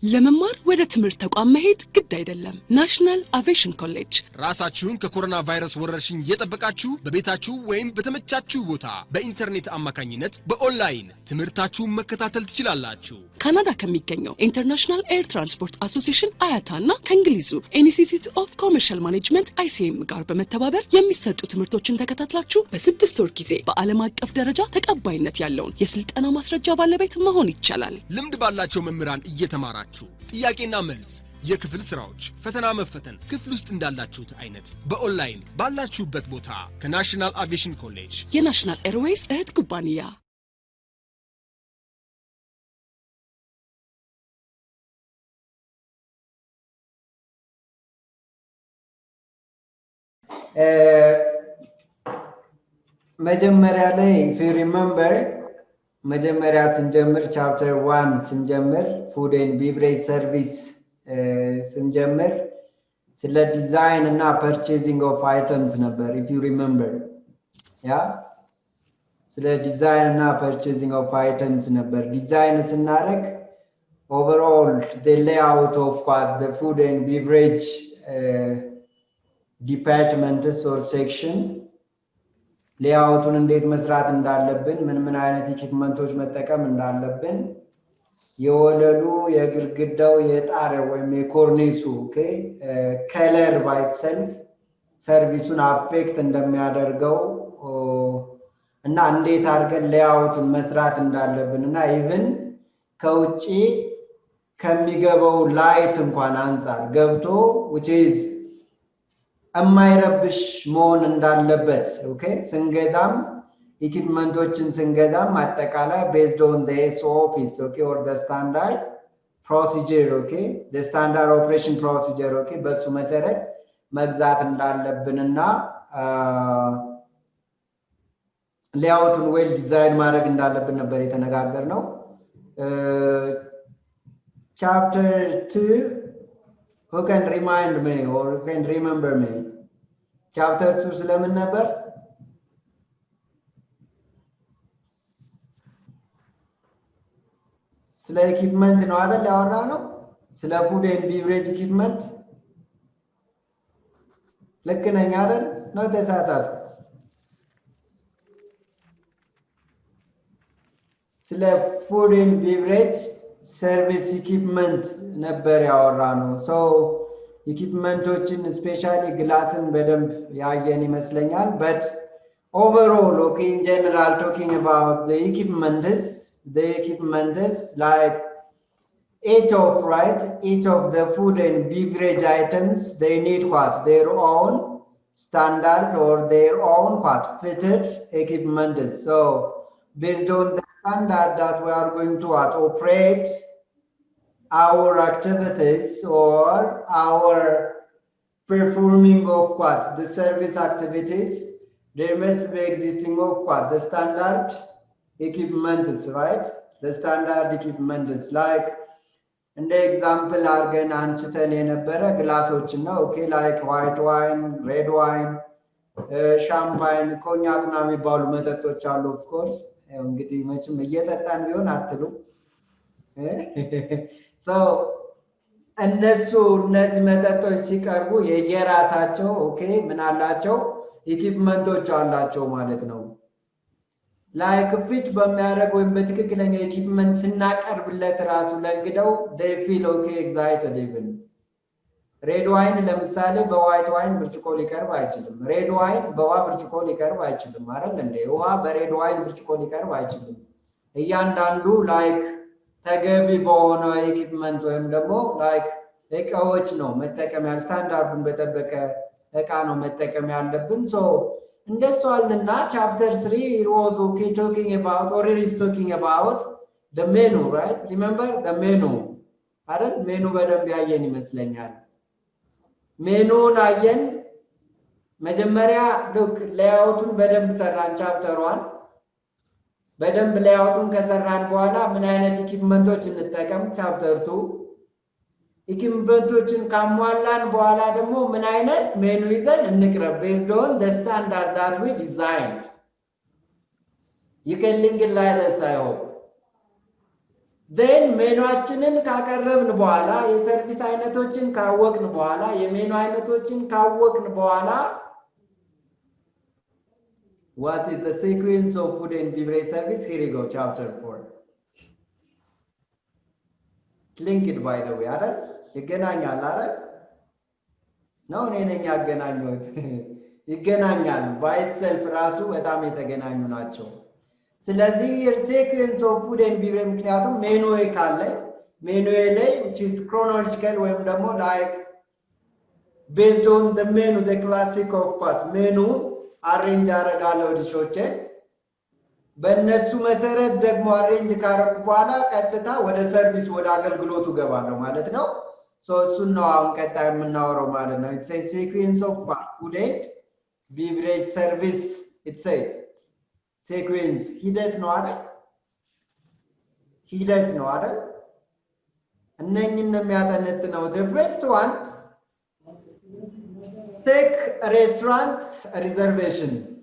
ለመማር ወደ ትምህርት ተቋም መሄድ ግድ አይደለም። ናሽናል አቪዬሽን ኮሌጅ ራሳችሁን ከኮሮና ቫይረስ ወረርሽኝ እየጠበቃችሁ በቤታችሁ ወይም በተመቻችሁ ቦታ በኢንተርኔት አማካኝነት በኦንላይን ትምህርታችሁን መከታተል ትችላላችሁ። ካናዳ ከሚገኘው ኢንተርናሽናል ኤር ትራንስፖርት አሶሲዬሽን አያታና ከእንግሊዙ ኢንስቲትዩት ኦፍ ኮመርሻል ማኔጅመንት ICM ጋር በመተባበር የሚሰጡ ትምህርቶችን ተከታትላችሁ በ6 ወር ጊዜ በዓለም አቀፍ ደረጃ ተቀባይነት ያለውን የስልጠና ማስረጃ ባለቤት መሆን ይቻላል። ልምድ ባላቸው መምህራን እየተማራችሁ ጥያቄና መልስ የክፍል ስራዎች ፈተና መፈተን ክፍል ውስጥ እንዳላችሁት አይነት በኦንላይን ባላችሁበት ቦታ ከናሽናል አቪዬሽን ኮሌጅ የናሽናል ኤርዌይስ እህት ኩባንያ መጀመሪያ ላይ if you remember መጀመሪያ ስንጀምር ቻፕተር 1 ስንጀምር ፉድ ኤንድ ቢቨሬጅ ሰርቪስ ስንጀምር ስለ ዲዛይን እና ፐርቼዚንግ ኦፍ አይተምስ ነበር if you remember ያ ስለ ዲዛይን እና ፐርቼዚንግ ኦፍ አይተምስ ነበር ዲዛይን ስናደርግ overall the layout of what the food and beverage departments or section ሌአውቱን እንዴት መስራት እንዳለብን ምን አይነት ኢኩዊፕመንቶች መጠቀም እንዳለብን የወለሉ የግድግዳው የጣሪያው ወይም የኮርኒሱ ከለር ባይ ኢትሰልፍ ሰርቪሱን አፌክት እንደሚያደርገው እና እንዴት አድርገን ሌአውቱን መስራት እንዳለብን እና ኢቭን ከውጪ ከሚገባው ላይት እንኳን አንፃር ገብቶ which is የማይረብሽ መሆን እንዳለበት ስንገዛም ኢኩዊፕመንቶችን ስንገዛም አጠቃላይ based on the SOPs or the standard procedure the standard operation procedure በሱ መሰረት መግዛት እንዳለብንና ሌአውቱን ዌል ዲዛይን ማድረግ እንዳለብን ነበር የተነጋገርነው chapter 2 who can remind me or who can remember me chapter 2 ስለምን ነበር ስለ ኢኩዊፕመንት ነው አይደል ያወራነው ስለ ፉድ ኤንድ ቢቨሬጅ ኢኩዊፕመንት ልክ ነኝ አይደል ነው ተሳሳተ ስለ ፉድ ኤንድ ቢቨሬጅ service equipment ነበር ያወራነው so equipmentoችን especially glassን በደንብ ያየን ይመስለኛል but overall in general talking about the equipments like each of the food and beverage items they need what their own standard or their own what fitted equipment so based on the standard that we are going to operate our activities or our performing of what the service activities there must be existing of what the standard equipments right the standard equipments like in the example argan አንስተን የነበረ ግላሶችን ነው like white wine red wine champagne cognac እና የሚባሉ መጠጦች አሉ of course እንግዲህ መቼም እየጠጣን ቢሆን አትሉ so እነዚህ መጠጦች ሲቀርቡ የየራሳቸው ምን አላቸው ኢኩዊፕመንቶች አላቸው ማለት ነው like fit በሚያደርግ ወይም በትክክለኛ ኢኩዊፕመንት ስናቀርብለት ራሱ ለእንግዳው they feel excited even ሬድ ዋይን ለምሳሌ በዋይት ዋይን ብርጭቆ ሊቀርብ አይችልም ሬድ ዋይን በውሃ ብርጭቆ ሊቀርብ አይችልም አይደል እንዴ ውሃ በሬድ ዋይን ብርጭቆ ሊቀርብ አይችልም እያንዳንዱ ላይክ ተገቢ በሆነ ኢኩዊፕመንት ወይም ደግሞ ላይክ እቃዎች ነው መጠቀም ስታንዳርዱን በተጠበቀ እቃ ነው መጠቀም ያለብን so እንደሱ አለና chapter 3 it was talking about or it is talking about the menu right remember the menu አይደል ሜኑ በደንብ ያየን ይመስለኛል ሜኑን አየን መጀመሪያ ሉክ ሌአውቱን በደንብ ሰራን ቻፕተር 1 በደንብ ሌአውቱን ከሰራን በኋላ ምን አይነት ኢኩዊፕመንቶች እንጠቀም ቻፕተር 2 ኢኩዊፕመንቶችን ካሟላን በኋላ ደግሞ ምን አይነት ሜኑ ይዘን እንቅረብ based on the standard that we designed you can link it like this I hope then ሜኑአችንን ካቀረብን በኋላ የሰርቪስ አይነቶችን ካወቅን በኋላ የሜኑ አይነቶችን ካወቅን በኋላ what is the sequence of food and beverage service? Here you go, chapter 4. Link it by the way, አይደል? ይገናኛል አይደል? ነው እኔ ነኝ ያገናኙት። ይገናኛል by itself ራሱ በጣም የተገናኙ ናቸው። ስለዚህ sequence of food and beverage ምክንያቱም ሜኑ ካለ ሜኑ ላይ which is chronological ወይም ደግሞ like based on the menu the classic of what menu አሬንጅ አደርጋለሁ ዲሾችን በእነሱ መሰረት ደግሞ አሬንጅ ካረኩ በኋላ ቀጥታ ወደ ሰርቪስ ወደ አገልግሎቱ ገባለሁ ማለት ነው እሱን ነው አሁን ቀጣይ የምናወራው ማለት ነው it says sequence of food and beverage service it says sequence ሂደት ነው አይደል እነኝን የሚያጠነጥነው the first one take a restaurant reservation.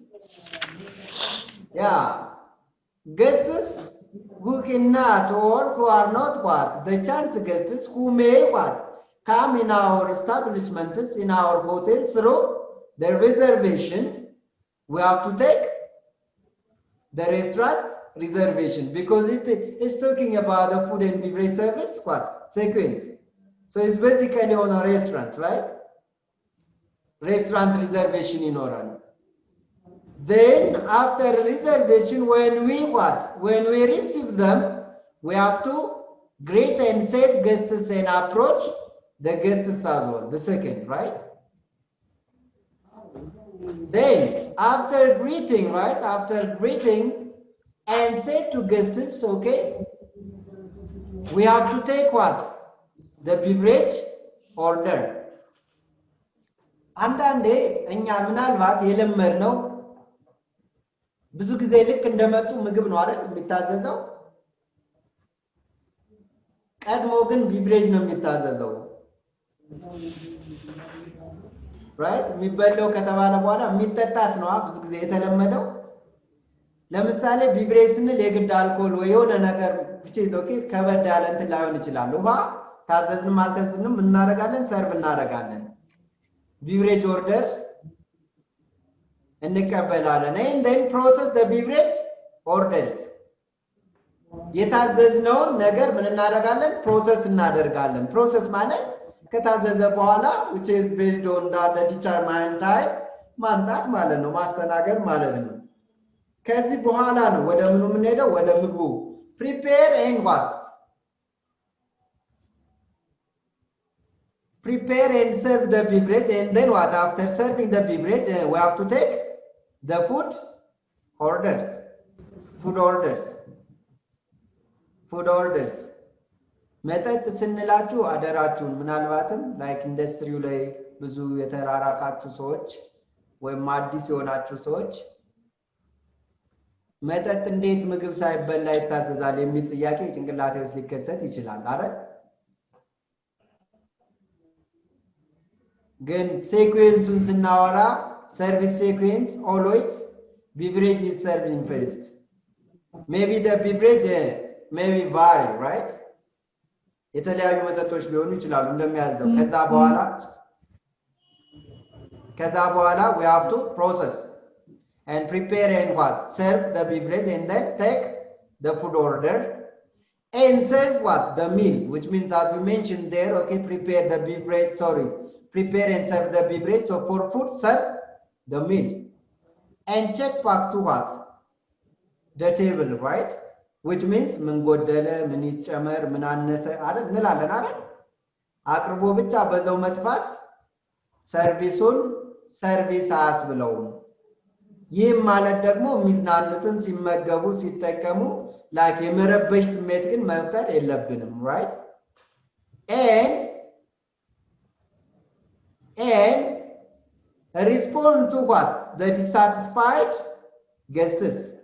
Yeah. Guests who cannot or who are not what? The chance guests who may what? Come in our establishments, in our hotels through the reservation. We have to take the restaurant reservation because it is talking about the food and beverage service what? Sequence. So it's basically on a restaurant, right? Restaurant reservation in oral. Then after reservation, when we what? When we receive them, we have to greet and set guests and approach the guests as well. The second, right? Then after greeting, right? After greeting and say to guests, okay, we have to take what? The beverage order. አንዳንዴ እኛ ምናልባት የለመድነው ብዙ ጊዜ ልክ እንደመጡ ምግብ ነው አይደል የሚታዘዘው ቀድሞ ግን ቢቨሬጅ ነው የሚታዘዘው right የሚበላው ከተባለ በኋላ የሚጠጣስ ነው ብዙ ጊዜ የተለመደው ለምሳሌ ቢቨሬጅ ስንል የግድ አልኮል ወይ የሆነ ነገር ብቻ ይዞኬ ከበድ ያለ እንትን ላይሆን ይችላል ውሃ ታዘዝንም አልታዘዝንም እናደርጋለን ሰርቭ እናደርጋለን beverage order እንቀበላለን and then process the beverage orders የታዘዝነውን ነገር ምን እናደርጋለን ፕሮሰስ እናደርጋለን ፕሮሰስ ማለት ከታዘዘ በኋላ which is based on the determined time ማምጣት ማለት ነው ማስተናገድ ማለት ነው ከዚህ በኋላ ነው ወደ ምኑ የምንሄደው ወደ ምግቡ prepare and what prepare and serve the beverage and then what after serving the beverage we have to take the food orders መጠጥ ስንላችሁ አደራችሁን ምናልባትም ላይክ ኢንደስትሪው ላይ ብዙ የተራራቃችሁ ሰዎች ወይም አዲስ የሆናችሁ ሰዎች መጠጥ እንዴት ምግብ ሳይበላ ይታዘዛል የሚል ጥያቄ ጭንቅላቴ ውስጥ ሊከሰት ይችላል አይደል ግን sequence ስናወራ service sequence always beverage is serving first maybe the beverage maybe vary right የተለያዩ መጠጦች ሊሆኑ ይችላሉ እንደሚያዘው ከዛ በኋላ we have to process and prepare and what serve the beverage and then take the food order and serve what the meal which means as we mentioned there okay prepare the beverage prepare and serve the beverage so for food serve the meal and check back to what the table right which means ምን ጎደለ ምን ይጨመር ምን አነሰ አይደል እንላለን አይደል አቅርቦ ብቻ በዛው መጥፋት ሰርቪሱን ሰርቪስ አያስብለውም ይህም ማለት ደግሞ የሚዝናኑትን ሲመገቡ ሲጠቀሙ ላይክ የመረበሽ ስሜት ግን መፍጠር የለብንም right and respond to what the dissatisfied guests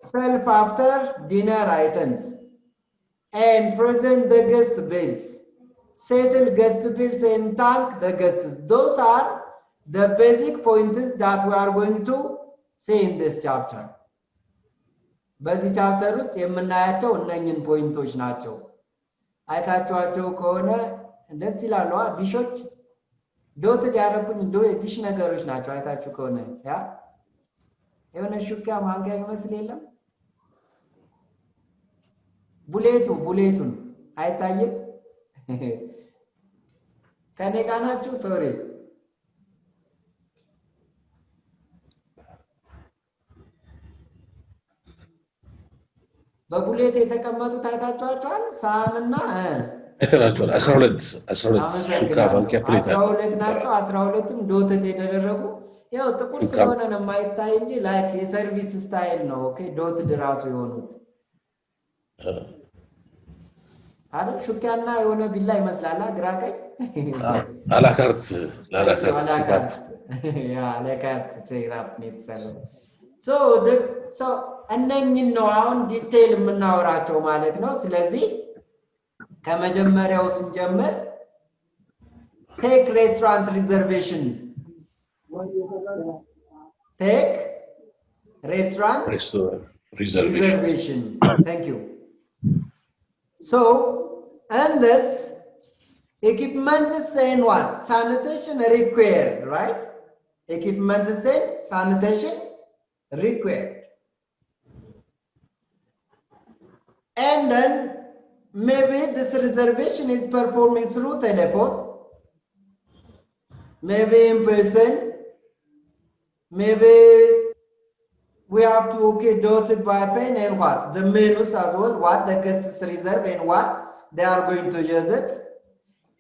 self after dinner items and present the guest bills settle guest bills and thank the guests those are the basic points that we are going to see in this chapter በዚህ ቻፕተር ውስጥ የምናያቸው እነኝን ፖይንቶች ናቸው አይታችኋቸው ከሆነ ደስ ይላሉ ዲሾች ዶት ያደረኩኝ ዲሽ ነገሮች ናቸው አይታችሁ ከሆነ ያ የሆነ ሹካ ማንኪያ ይመስል የለም ቡሌቱን አይታየም ከኔ ጋር ናችሁ ሶሪ በቡሌት የተቀመጡት አይታችኋቸዋል ሳህንና አይተናቸዋል 12 ሹካ ማንኪያ ፕሌት 12 ናቸው 12ቱም ዶት የተደረጉ ያው ጥቁር ስለሆነ ነው የማይታይ እንጂ ላይክ የሰርቪስ ስታይል ነው ኦኬ ዶት ድራሱ የሆኑት አይደል ሹካና የሆነ ቢላ ይመስላል ግራ ቀኝ አላካርት ሴታፕ ያ አላካርት ሴታፕ ነው so እነኝን ነው አሁን ዲቴል የምናወራቸው ማለት ነው ስለዚህ ከመጀመሪያው ስንጀምር ቴክ ሬስቶራንት ሪዘርቬሽን ቴክ ሬስቶራንት reservation thank you so and this equipment is saying what sanitation required right equipment is saying sanitation required and then maybe this reservation is performing through telephone maybe in person maybe we have to dot it by pen and what the menus as well what the guests reserve and what they are going to use it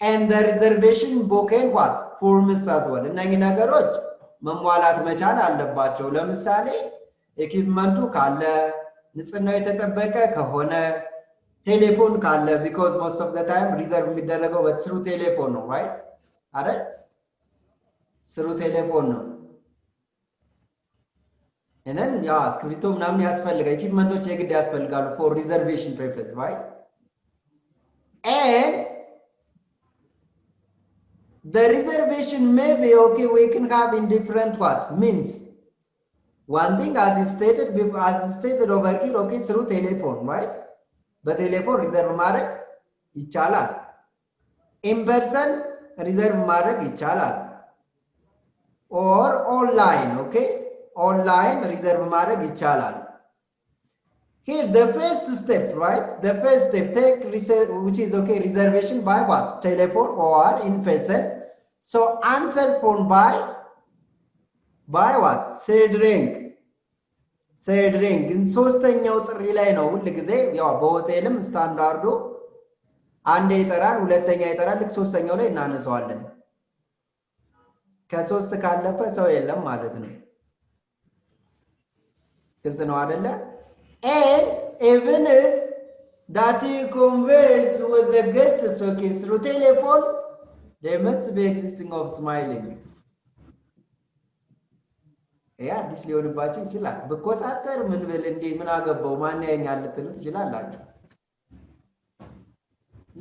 and the reservation book and what forms as well እነኚህ ነገሮች መሟላት መቻል አለባቸው ለምሳሌ ኢኩዊፕመንቱ ካለ ንጽህናው የተጠበቀ ከሆነ ቴሌፎን ካለ because most of the time reserve የሚደረገው through telephone ነው right አይደል through telephone ነው and then እስክሪብቶ ምናምን ያስፈልጋል ኢኩዊፕመንቶች የግድ ያስፈልጋሉ for reservation purpose right and the reservation may be okay we can have in different what means one thing as stated over here okay through telephone right በቴሌፎን ሪዘርቭ ማድረግ ይቻላል in person ሪዘርቭ ማድረግ ይቻላል or online okay online reserve ማድረግ ይቻላል here the first step right the first step take which is okay reservation by what telephone or in person so answer phone by what said ring ግን ሶስተኛው ጥሪ ላይ ነው ሁሉ ጊዜ ያው በሆቴልም ስታንዳርዱ አንዴ ይጠራል ሁለተኛ ይጠራል ልክ ሶስተኛው ላይ እናነሳዋለን ከሶስት ካለፈ ሰው የለም ማለት ነው ግልጽ ነው አይደለ and even if that you converse with the guests okay through telephone there must be existing of smiling ያ አዲስ ሊሆንባችሁ ይችላል በኮሳተር ምን ብል እንዴ ምን አገባው ማን ያኛል ልትሉ ትችላላችሁ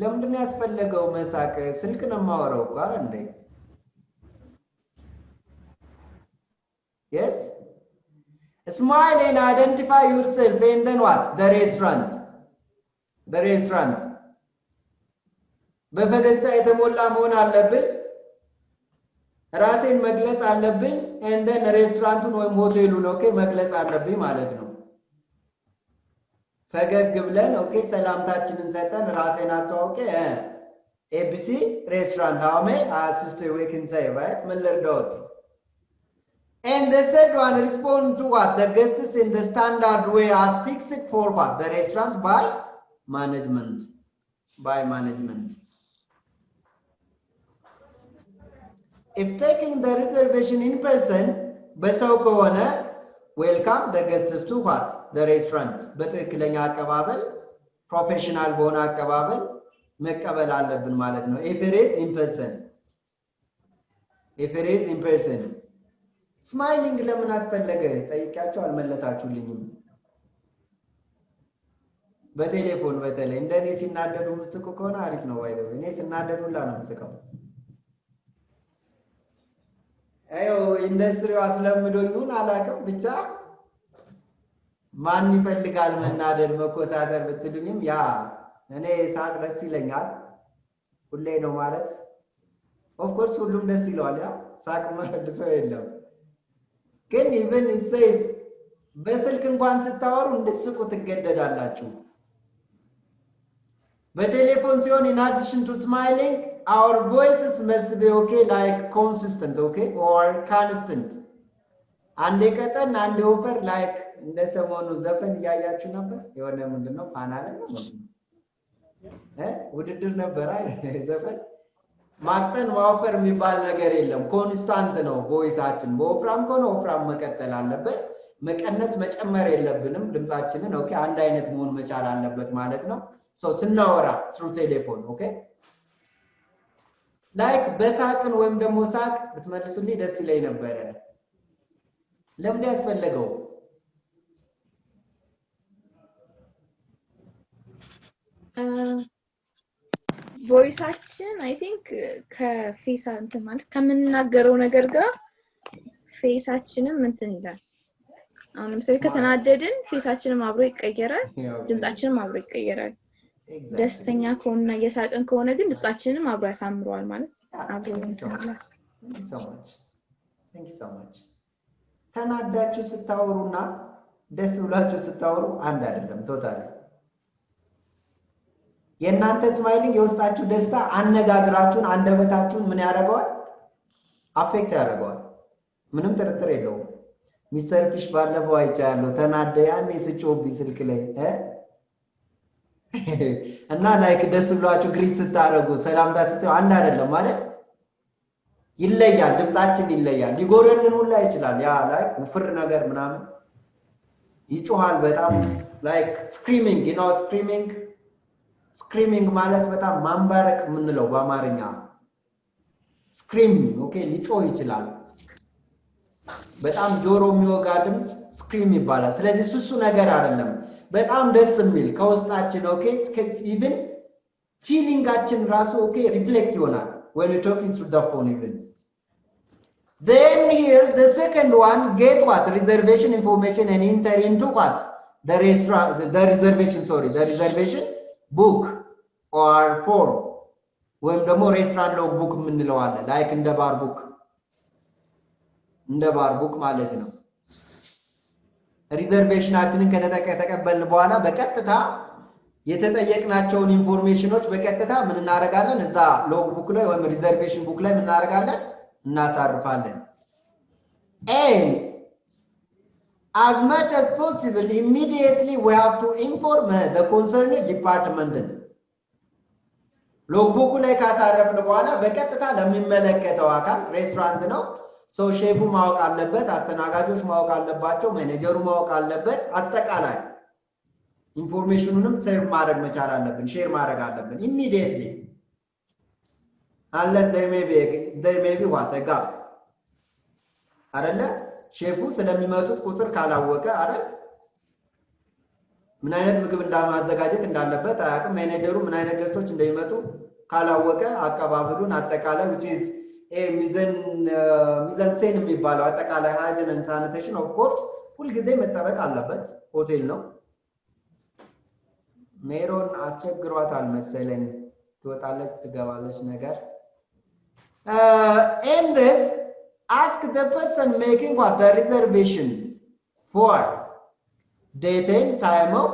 ለምንድን ያስፈልገው መሳቅ ስልክ ነው ማወራው እኮ አይደል እንዴ yes smile and identify yourself and then what the restaurant በፈገግታ የተሞላ መሆን አለብን ራሴን መግለጽ አለብኝ and then ሬስቶራንቱን ወይም ሆቴሉን ኦኬ መግለጽ አለብኝ ማለት ነው ፈገግ ብለን ኦኬ ሰላምታችንን ሰጠን ራሴን አስተዋውቄ ABC restaurant how may I assist you we can say right ምን ልርዳዎት and the third one respond to what the guests in the standard way as fixed for what the restaurant by management if taking the reservation in person በሰው ከሆነ welcome the guests to what the restaurant በትክክለኛ አቀባበል ፕሮፌሽናል በሆነ አቀባበል መቀበል አለብን ማለት ነው if it is in person ስማይሊንግ ለምን አስፈለገ ጠይቃችሁ አልመለሳችሁልኝም በቴሌፎን በተለይ እንደኔ ሲናደዱ ምስቁ ከሆነ አሪፍ ነው ባይዘው እኔ ሲናደዱላ ነው ምስቀው አዮ ኢንዱስትሪው አስለምዶኙን አላቀም ብቻ ማን ይፈልጋል መናደድ መኮሳተር ብትሉኝም ያ እኔ ሳቅ ደስ ይለኛል ሁሌ ነው ማለት ኦፍ ኮርስ ሁሉም ደስ ይለዋል ያ ሳቅ ማረድ ሰው የለም ግን even it says በስልክ እንኳን ስታወሩ እንድትስቁ ትገደዳላችሁ በቴሌፎን ሲሆን in addition to smiling our voices must be okay like consistent okay or constant አንዴ ቀጠን አንዴ ኦፈር like እንደ ሰሞኑ ዘፈን ያያችሁ ነበር የሆነ ምንድነው ፋናለ ነው ውድድር ነበር አይደል ዘፈን ማክተን ማወፈር የሚባል ነገር የለም ኮንስታንት ነው ቮይሳችን በወፍራም ከሆነ ወፍራም መቀጠል አለበት መቀነስ መጨመር የለብንም ድምጻችንን ኦኬ አንድ አይነት መሆን መቻል አለበት ማለት ነው ሶ ስናወራ through telephone ኦኬ ላይክ በሳቅን ወይም ደግሞ ሳቅ ብትመልሱልኝ ደስ ይለኝ ነበር ለምን ያስፈልገው ቮይሳችን አይ ቲንክ ከፌስ እንትን ማለት ከምንናገረው ነገር ጋር ፌሳችንም እንትን ይላል አሁን ለምሳሌ ከተናደድን ፌሳችንም አብሮ ይቀየራል ድምጻችንም አብሮ ይቀየራል ደስተኛ ከሆነና የሳቅን ከሆነ ግን ድምጻችንም አብሮ ያሳምረዋል ማለት አብሮ እንትን ይላል Thank you so much ተናዳችሁ ስታወሩና ደስ ብላችሁ ስታወሩ አንድ አይደለም ቶታሊ የእናንተ ስማይሊንግ የውስጣችሁ ደስታ አነጋግራችሁን አንደበታችሁን ምን ያደርገዋል አፌክት ያደርገዋል ምንም ጥርጥር የለውም ሚስተር ፊሽ ባለፈው አይቻለሁ ተናደ ያኔ ስጮብኝ ስልክ ላይ እና ላይክ ደስ ብላችሁ ግሪት ስታረጉ ሰላምታ ስትዩ አንድ አይደለም ማለት ይለያል ድምጻችን ይለያል ሊጎረልን ሁላ ይችላል ያ ላይክ ውፍር ነገር ምናምን ይጮሃል በጣም ላይክ ስክሪሚንግ you know screaming ማለት በጣም ማንባረቅ ምንለው በአማርኛ screaming ኦኬ ሊጮህ ይችላል በጣም ጆሮ የሚወጋ ድምጽ scream ይባላል ስለዚህ እሱ ነገር አይደለም በጣም ደስ የሚል ከውስጣችን ኦኬ even feelingአችን ራሱ ኦኬ ሪፍሌክት ይሆናል when we talking through the phone even then here the second one get what reservation information and enter into what the reservation book or form ወይም ደግሞ ሬስቶራንት ሎግ ቡክ ምንለው አለ ላይክ እንደ ባር ቡክ ማለት ነው ሪዘርቬሽናችንን ከተቀበልን በኋላ በቀጥታ የተጠየቅናቸውን ኢንፎርሜሽኖች በቀጥታ ምን እናደርጋለን እዛ ሎግ ቡክ ላይ ወይም ሪዘርቬሽን ቡክ ላይ ምን እናደርጋለን እናሳርፋለን and as much as possible immediately we have to inform the concerned department ሎግ ቡክ ላይ ካሳረፍን በኋላ በቀጥታ ለሚመለከተው አካል ሬስቶራንት ነው ሶ ሼፉ ማወቅ አለበት አስተናጋጆች ማወቅ አለባቸው ማኔጀሩ ማወቅ አለበት አጠቃላይ ኢንፎርሜሽኑንም ሼር ማድረግ መቻል አለብን ሼር ማድረግ አለብን immediately unless there may be what a gap አይደለ ሼፉ ስለሚመጡት ቁጥር ካላወቀ አይደል ምን አይነት ምግብ እንዳማዘጋጀት እንዳለበት አያውቅም ማኔጀሩ ምን አይነት ገስቶች እንደሚመጡ ካላወቀ አቀባበሉን አጠቃላይ which is ሚዘን ሴን የሚባለው አጠቃላይ hygiene and sanitation of course ሁሉ ጊዜ መጠበቅ አለበት ሆቴል ነው ሜሮን አስቸግሯታል መሰለኝ ትወጣለች ትገባለች ነገር and this ask the person making what the reservation for date and time of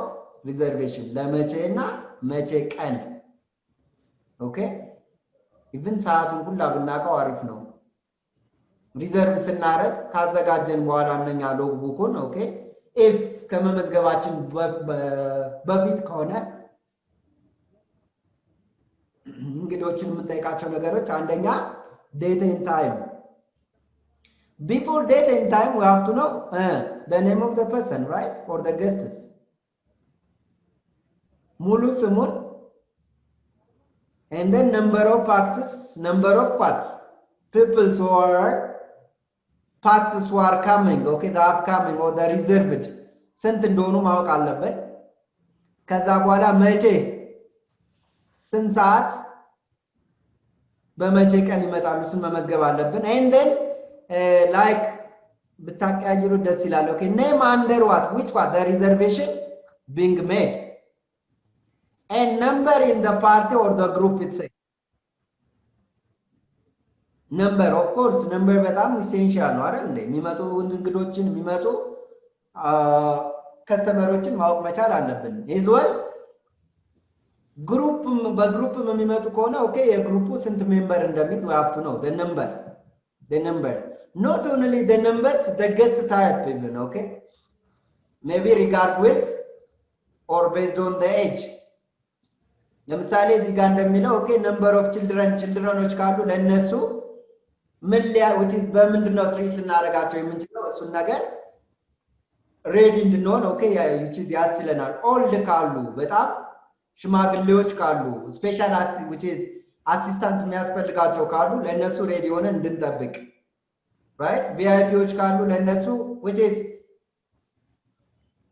reservation ለመቼና መቼ ቀን ኦኬ even ሰዓቱን ሁሉ ብናቀው አሪፍ ነው ሪዘርቭ ስናረግ ካዘጋጀን በኋላ እነኛ ሎግ ቡኩን ኦኬ if ከመመዝገባችን በፊት ከሆነ እንግዶችን የምንጠይቃቸው ነገሮች አንደኛ date and time before date and time we have to know the name of the person right or the guests ሙሉ ስሙን and then number of passes number of what people who are passes who are coming okay the upcoming or the reserved ስንት እንደሆኑ ማወቅ አለበት ከዛ በኋላ መቼ ስንት ሰዓት በመቼ ቀን ይመጣሉ እሱን መመዝገብ አለብን and then like ብታቀያይሩ ደስ ይላል okay name under which part the reservation being made and number in the party or the group itself number of course number በጣም essential ነው አይደል እንዴ የሚመጡ እንግዶችን የሚመጡ ከስተመሮችን ማወቅ መቻል አለብን is well group በግሩፕ የሚመጡ ከሆነ okay የግሩፑ ስንት ሜምበር እንደሚይዝ we have to know the number not only the numbers the guest type even okay maybe regard with or based on the age ለምሳሌ እዚህ ጋር እንደሚለው okay number of childrenዎች ካሉ ለነሱ ምን which is በምንድነው ትሪት ልናረጋቸው የምንችለው እሱን ነገር ሬዲ እንድንሆን okay which is ያስችለናል ኦልድ ካሉ በጣም ሽማግሌዎች ካሉ ስፔሻል which is አሲስታንስ የሚያስፈልጋቸው ካሉ ለነሱ ሬዲ ሆነ እንድንጠብቅ right ቪአይፒዎች ካሉ ለነሱ which is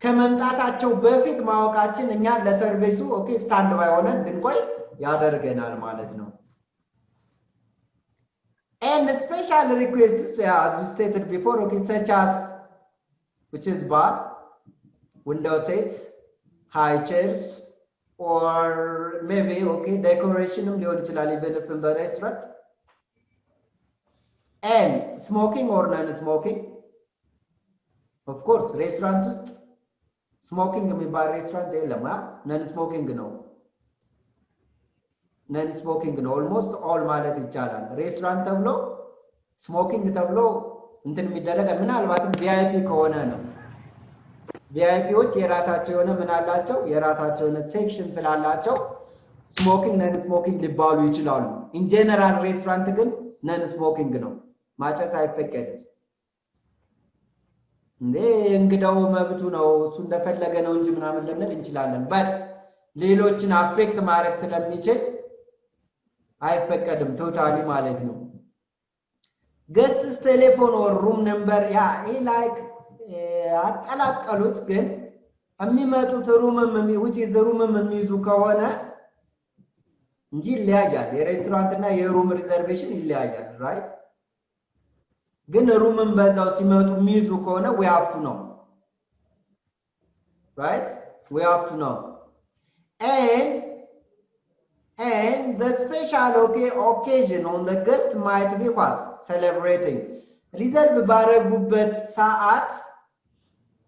ከመምጣታቸው በፊት ማወቃችን እኛ ለሰርቪሱ okay ስታንድ ባይ ሆነ እንድንቆይ ያደርገናል ማለት ነው and special requests as we stated before okay such as which is bar window seats high chairs or maybe okay decoration ሊሆን ይችላል even from the restaurant and smoking or non-smoking of course restaurant ውስጥ smoking የሚባል restaurant የለም non-smoking ነው non-smoking ነው almost all ማለት ይቻላል restaurant ተብሎ smoking ተብሎ እንትን የሚደረግ ምናልባትም VIP ከሆነ ነው ቪአይፒዎች የራሳቸው የሆነ ምን አላቸው የራሳቸው የሆነ ሴክሽን ስላላቸው ስሞኪንግ ነን ስሞኪንግ ሊባሉ ይችላሉ ኢን ጀነራል ሬስቶራንት ግን ነን ስሞኪንግ ነው ማጨስ አይፈቀድም እንዴ እንግዳው መብቱ ነው እሱ እንደፈለገ ነው እንጂ ምናምን ልንል እንችላለን በት ሌሎችን አፌክት ማድረግ ስለሚችል አይፈቀድም ቶታሊ ማለት ነው ገስትስ ቴሌፎን ኦር ሩም ነምበር ያ ላይክ አቀላቀሉት ግን የሚመጡት ሩምም which is ሩምም የሚይዙ ከሆነ እንጂ ይለያያል የሬስቶራንት እና የሩም ሪዘርቬሽን ይለያያል right ግን ሩምም በዛው ሲመጡ የሚይዙ ከሆነ we have to know right we have to know and the special okay occasion on the guest might be what celebrating reserve ባረጉበት ሰዓት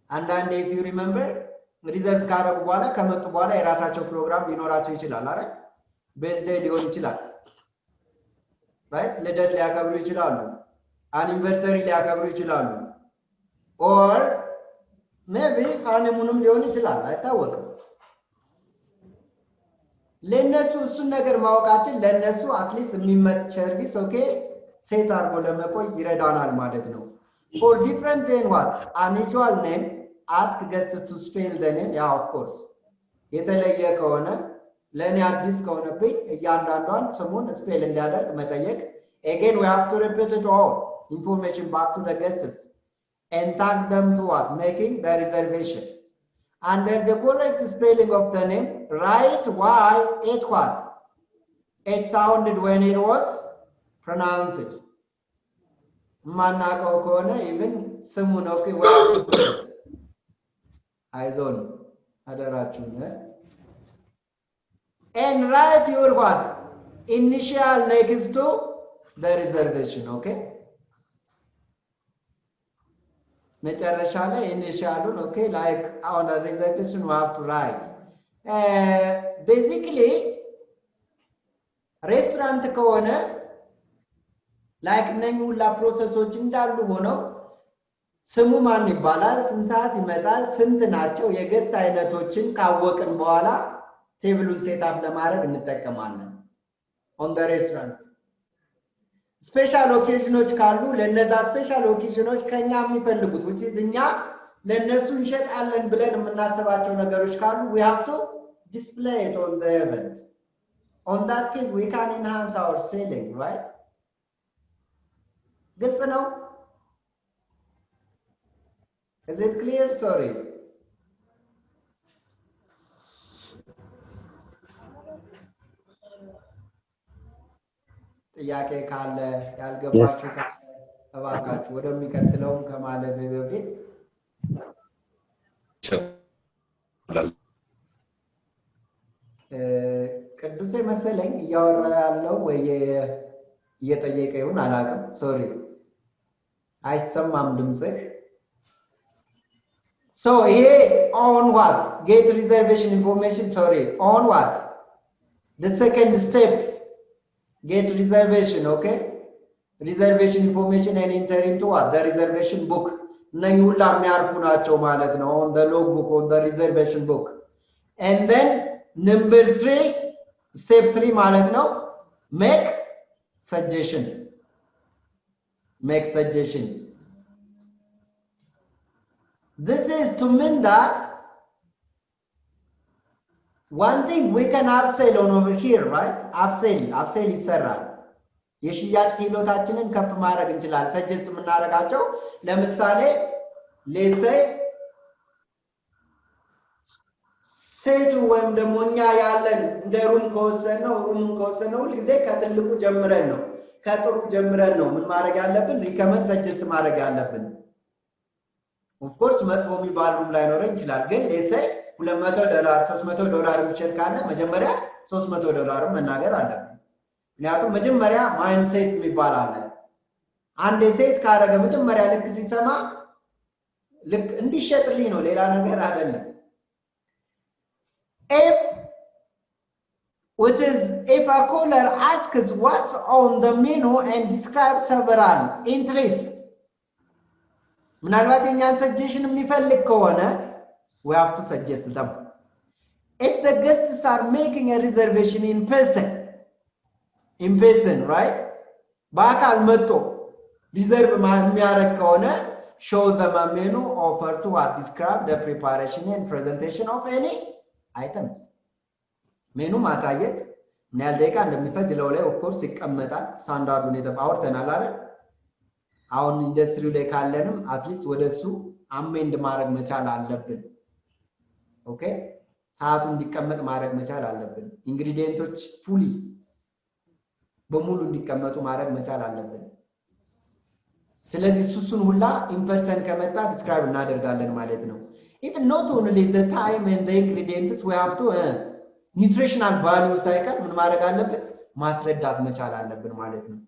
and if you remember reserve ካረጉ በኋላ ከመጡ በኋላ የራሳቸው ፕሮግራም ሊኖራቸው ይችላል አይደል birthday ሊሆን ይችላል right ልደት ሊያከብሩ ይችላሉ anniversary ሊያከብሩ ይችላሉ or maybe honeymoonም ሊሆን ይችላል አይታወቅም ለነሱ እሱን ነገር ማወቃችን ለነሱ አትሊስት የሚመች ሰርቪስ okay ሴት አርጎ ለመቆይ ይረዳናል ማለት ነው for different than what unusual name ask guests to spell the name yeah of course የተለየ ከሆነ ለኔ አዲስ ከሆነብኝ እያንዳንዷን ስሙን ስፔል እንዲያደርግ መጠየቅ again we have to repeat it all information back to the guests and thank them to what making the reservation under the correct spelling of the name write why it what it sounded when it was pronounced ማናቀው ከሆነ even ስሙን okay አይዞን አደራችሁን and write your what initial next to the reservation okay መጨረሻ ላይ initialun okay like on the reservation we have to write basically restaurant ከሆነ like ነኝ ሁላ ፕሮሰሶች እንዳሉ ሆነው ስሙ ማን ይባላል ስንት ሰዓት ይመጣል ስንት ናቸው የገስት አይነቶችን ካወቅን በኋላ ቴብሉን ሴት አፕ ለማድረግ እንጠቀማለን on the restaurant ስፔሻል ኦኬዥኖች ካሉ ለነዛ ስፔሻል ኦኬዥኖች ከኛ የሚፈልጉት which is እኛ ለነሱ እንሸጣለን ብለን የምናስባቸው ነገሮች ካሉ we have to display it on the event on that case we can enhance our selling right ግልጽ ነው is it clear sorry ጥያቄ ካለ ያልገባችሁ ካለ እባካችሁ ወደሚቀጥለው ከማለፍ በፊት ቅዱሴ መሰለኝ እያወራ ያለው ወይ እየጠየቀ ይሁን አላውቅም ሶሪ አይሰማም ድምጽህ so here on what get reservation information sorry on what the second step get reservation okay reservation information and enter into what the reservation book እነኚህ ሁላ የሚያርፉ ናቸው ማለት ነው on the log book on the reservation book and then number 3 step 3 ማለት ነው make suggestion this is to mean that one thing we can upsell on over here right upsell ይሰራል የሽያጭ ክህሎታችንን ከፍ ማድረግ እንችላለን ሰጀስት የምናደርጋቸው ለምሳሌ let's say ሴቱ ወይም ደግሞ እኛ ያለን እንደ ሩም ከወሰነው ሁልጊዜ ከትልቁ ጀምረን ነው ከጥሩ ጀምረን ነው ምን ማድረግ ያለብን ሪከመንድ ሰጀስት ማድረግ ያለብን of course መጥፎ የሚባል ሩም ላይ ኖረን ይችላል ግን let's say $200 $300 የሚሸጥ ካለ መጀመሪያ $300 መናገር አለብን ምክንያቱም መጀመሪያ ማይንድሴት የሚባል አለ አንድ ሴት ካረገ መጀመሪያ ልክ ሲሰማ ልክ እንዲሸጥልኝ ነው ሌላ ነገር አይደለም if a caller asks what's on the menu and describes several interests ምናልባት የኛን ሰጀሽን የሚፈልግ ከሆነ we have to suggest them if the guests are making a reservation in person right በአካል መጥቶ ሪዘርቭ የሚያደርግ ከሆነ show them a menu offer to what describe the preparation and presentation of any items ሜኑ ማሳየት ምን ያህል ደቂቃ እንደሚፈጅ ላይ of course ይቀመጣል ስታንዳርዱን አውርተናል አይደል አሁን ኢንዱስትሪው ላይ ካለንም አትሊስት ወደሱ አሜንድ ማድረግ መቻል አለብን ኦኬ ሰዓቱ እንዲቀመጥ ማድረግ መቻል አለብን ኢንግሪዲየንቶች ፉሊ በሙሉ እንዲቀመጡ ማድረግ መቻል አለብን ስለዚህ ሱሱን ሁላ ኢምፐርሰን ከመጣ ዲስክራይብ እናደርጋለን ማለት ነው even not only the time and the ingredients we have to nutritional value ሳይቀር ምን ማድረግ አለብን ማስረዳት መቻል አለብን ማለት ነው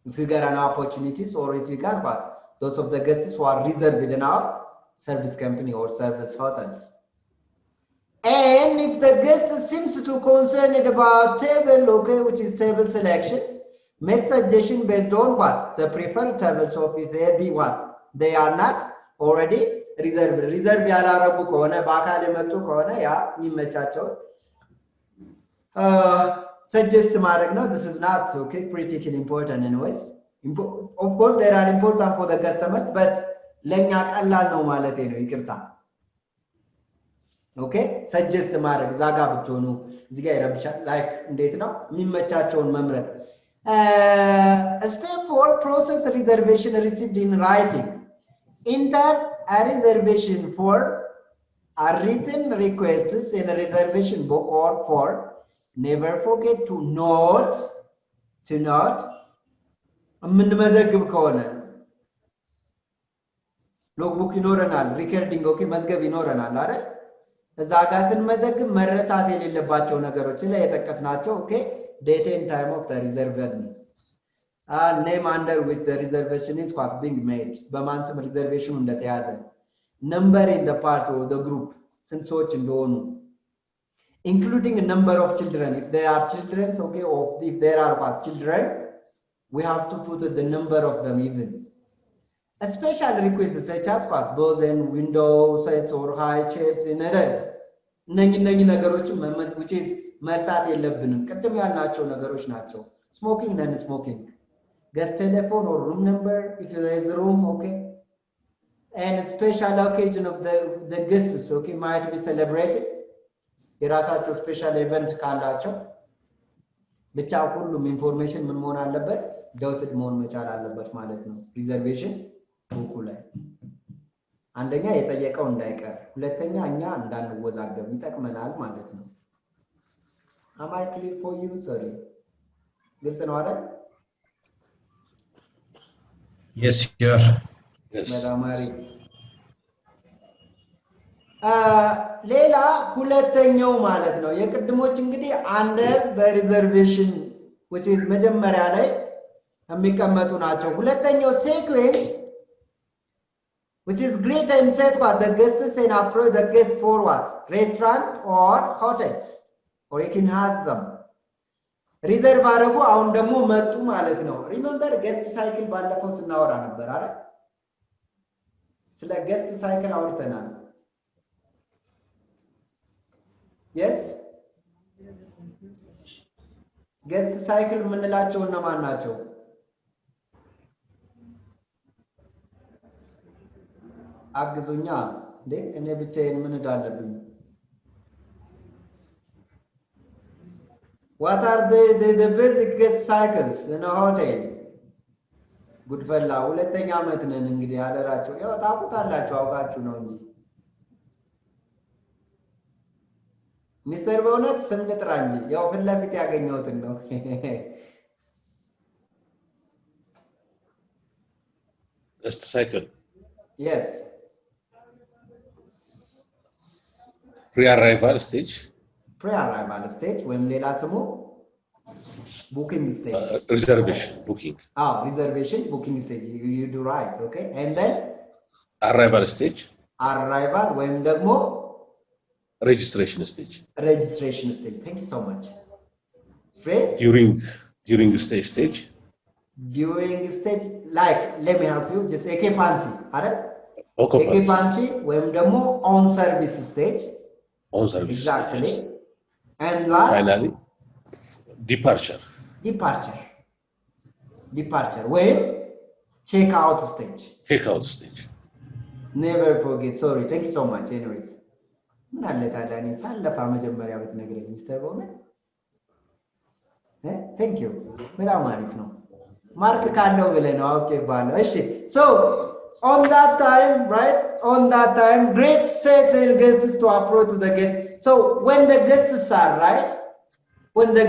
if you get an opportunities or if you got what those of the guests who are reserved in our service company or service hotels and if the guest seems to concerned about table okay which is table selection make suggestion based on what the preferred tables of if they be what they are not already reserved ያላረጉ ከሆነ በአካል የመጡ ከሆነ ያ የሚመቻቸው suggest ማድረግ ነው this is not okay critically important anyways of course they are important for the customers but ለኛ ቀላል ነው ማለት ነው ይቅርታ okay suggest ማድረግ ዛጋ ብትሆኑ እዚህ ጋር ይረብሻል like እንዴት ነው የሚመቻቸውን መምረጥ step 4 process reservation received in writing enter a reservation for a written requests in a reservation book or for never forget to note የምንመዘግብ ከሆነ ሎግቡክ ይኖረናል ሪከርዲንግ ኦኬ መዝገብ ይኖረናል አይደል እዛ ጋር ስንመዘግብ መረሳት የሌለባቸው ነገሮች ላይ የተጠቀስናቸው ኦኬ date and time of the reservation name under which the reservation is what being made በማን ስም ሪዘርቬሽኑ እንደተያዘ number in the part of the group ስንት ሰዎች እንደሆኑ including a number of children if there are children okay or if there are what children we have to put the number of them even a special request such as what those in window sets or high chairs in others እነኚህ ነገሮች which is መርሳት የለብንም ቅድም ያልናቸው ነገሮች ናቸው smoking and smoking guest telephone or room number if there is a room okay and a special occasion of the guests okay might be celebrated የራሳቸው ስፔሻል ኢቨንት ካላቸው ብቻ ሁሉም ኢንፎርሜሽን ምን መሆን አለበት ዳውትድ መሆን መቻል አለበት ማለት ነው ሪዘርቬሽን ቡኩ ላይ አንደኛ የጠየቀው እንዳይቀር ሁለተኛ እኛ እንዳንወዛገብ ይጠቅመናል ማለት ነው am I clear for you sorry ግልጽ ነው አይደል Yes, sure. Yes. በጣም አሪፍ። ሌላ ሁለተኛው ማለት ነው የቅድሞች እንግዲህ አንደር በሪዘርቬሽን which is መጀመሪያ ላይ የሚቀመጡ ናቸው። ሁለተኛው sequence which is greet and set what the guests and approach the guest for what restaurant or hotels or you can ask them ሪዘርቭ አደረጉ አሁን ደግሞ መጡ ማለት ነው። ሪሜምበር ገስት ሳይክል ባለፈው ስናወራ ነበር አይደል? ስለ ገስት ሳይክል አውርተናል። yes ገስት ሳይክል የምንላቸው እነማን ናቸው? አግዙኛ እንዴ እኔ ብቻዬን ምን እዳለብኝ? What are the basic guest cycles in a hotel? ጉድፈላ ሁለተኛ ዓመት ነን እንግዲህ አደራቸው ያው ታውቁታላችሁ አውቃችሁ ነው እንጂ ሚስተር በእውነት ስም ልጥራ እንጂ ያው ፊት ለፊት ያገኘሁትን ነው። Guest cycle. yes Pre-arrival stage. pre-arrival stage ወይም ሌላ ስሙ booking stage Reservation, booking. reservation booking stage you do right okay and then Arrival stage. arrival ወይም ደግሞ Registration stage. registration stage thank you so much During the stay stage. during stage like let me help you just occupancy አይደል? occupancy ወይም ደግሞ on service stage On service exactly stage. and last Finally, departure when check out stage Check-out stage. never forget sorry thank you so much anyways ምን አለ ታዲያ እኔ ሳለፋ መጀመሪያ ብትነግረኝ ሚስተር በእውነት thank you በጣም አሪፍ ነው ማርክ ካለው ብለህ ነው አውቄባለሁ እሺ so on that time great set guests to approach to the guests so when the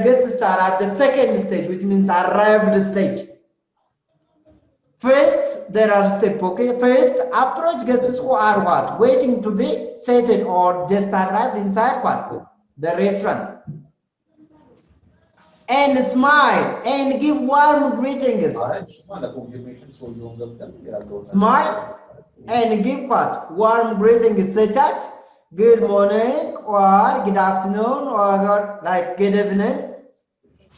guests are at the second stage which means arrived stage first there are steps okay first approach guests who are what waiting to be seated or just arrived inside what the restaurant and smile and give warm greetings smile and give what warm greetings such as good morning or good afternoon or like good evening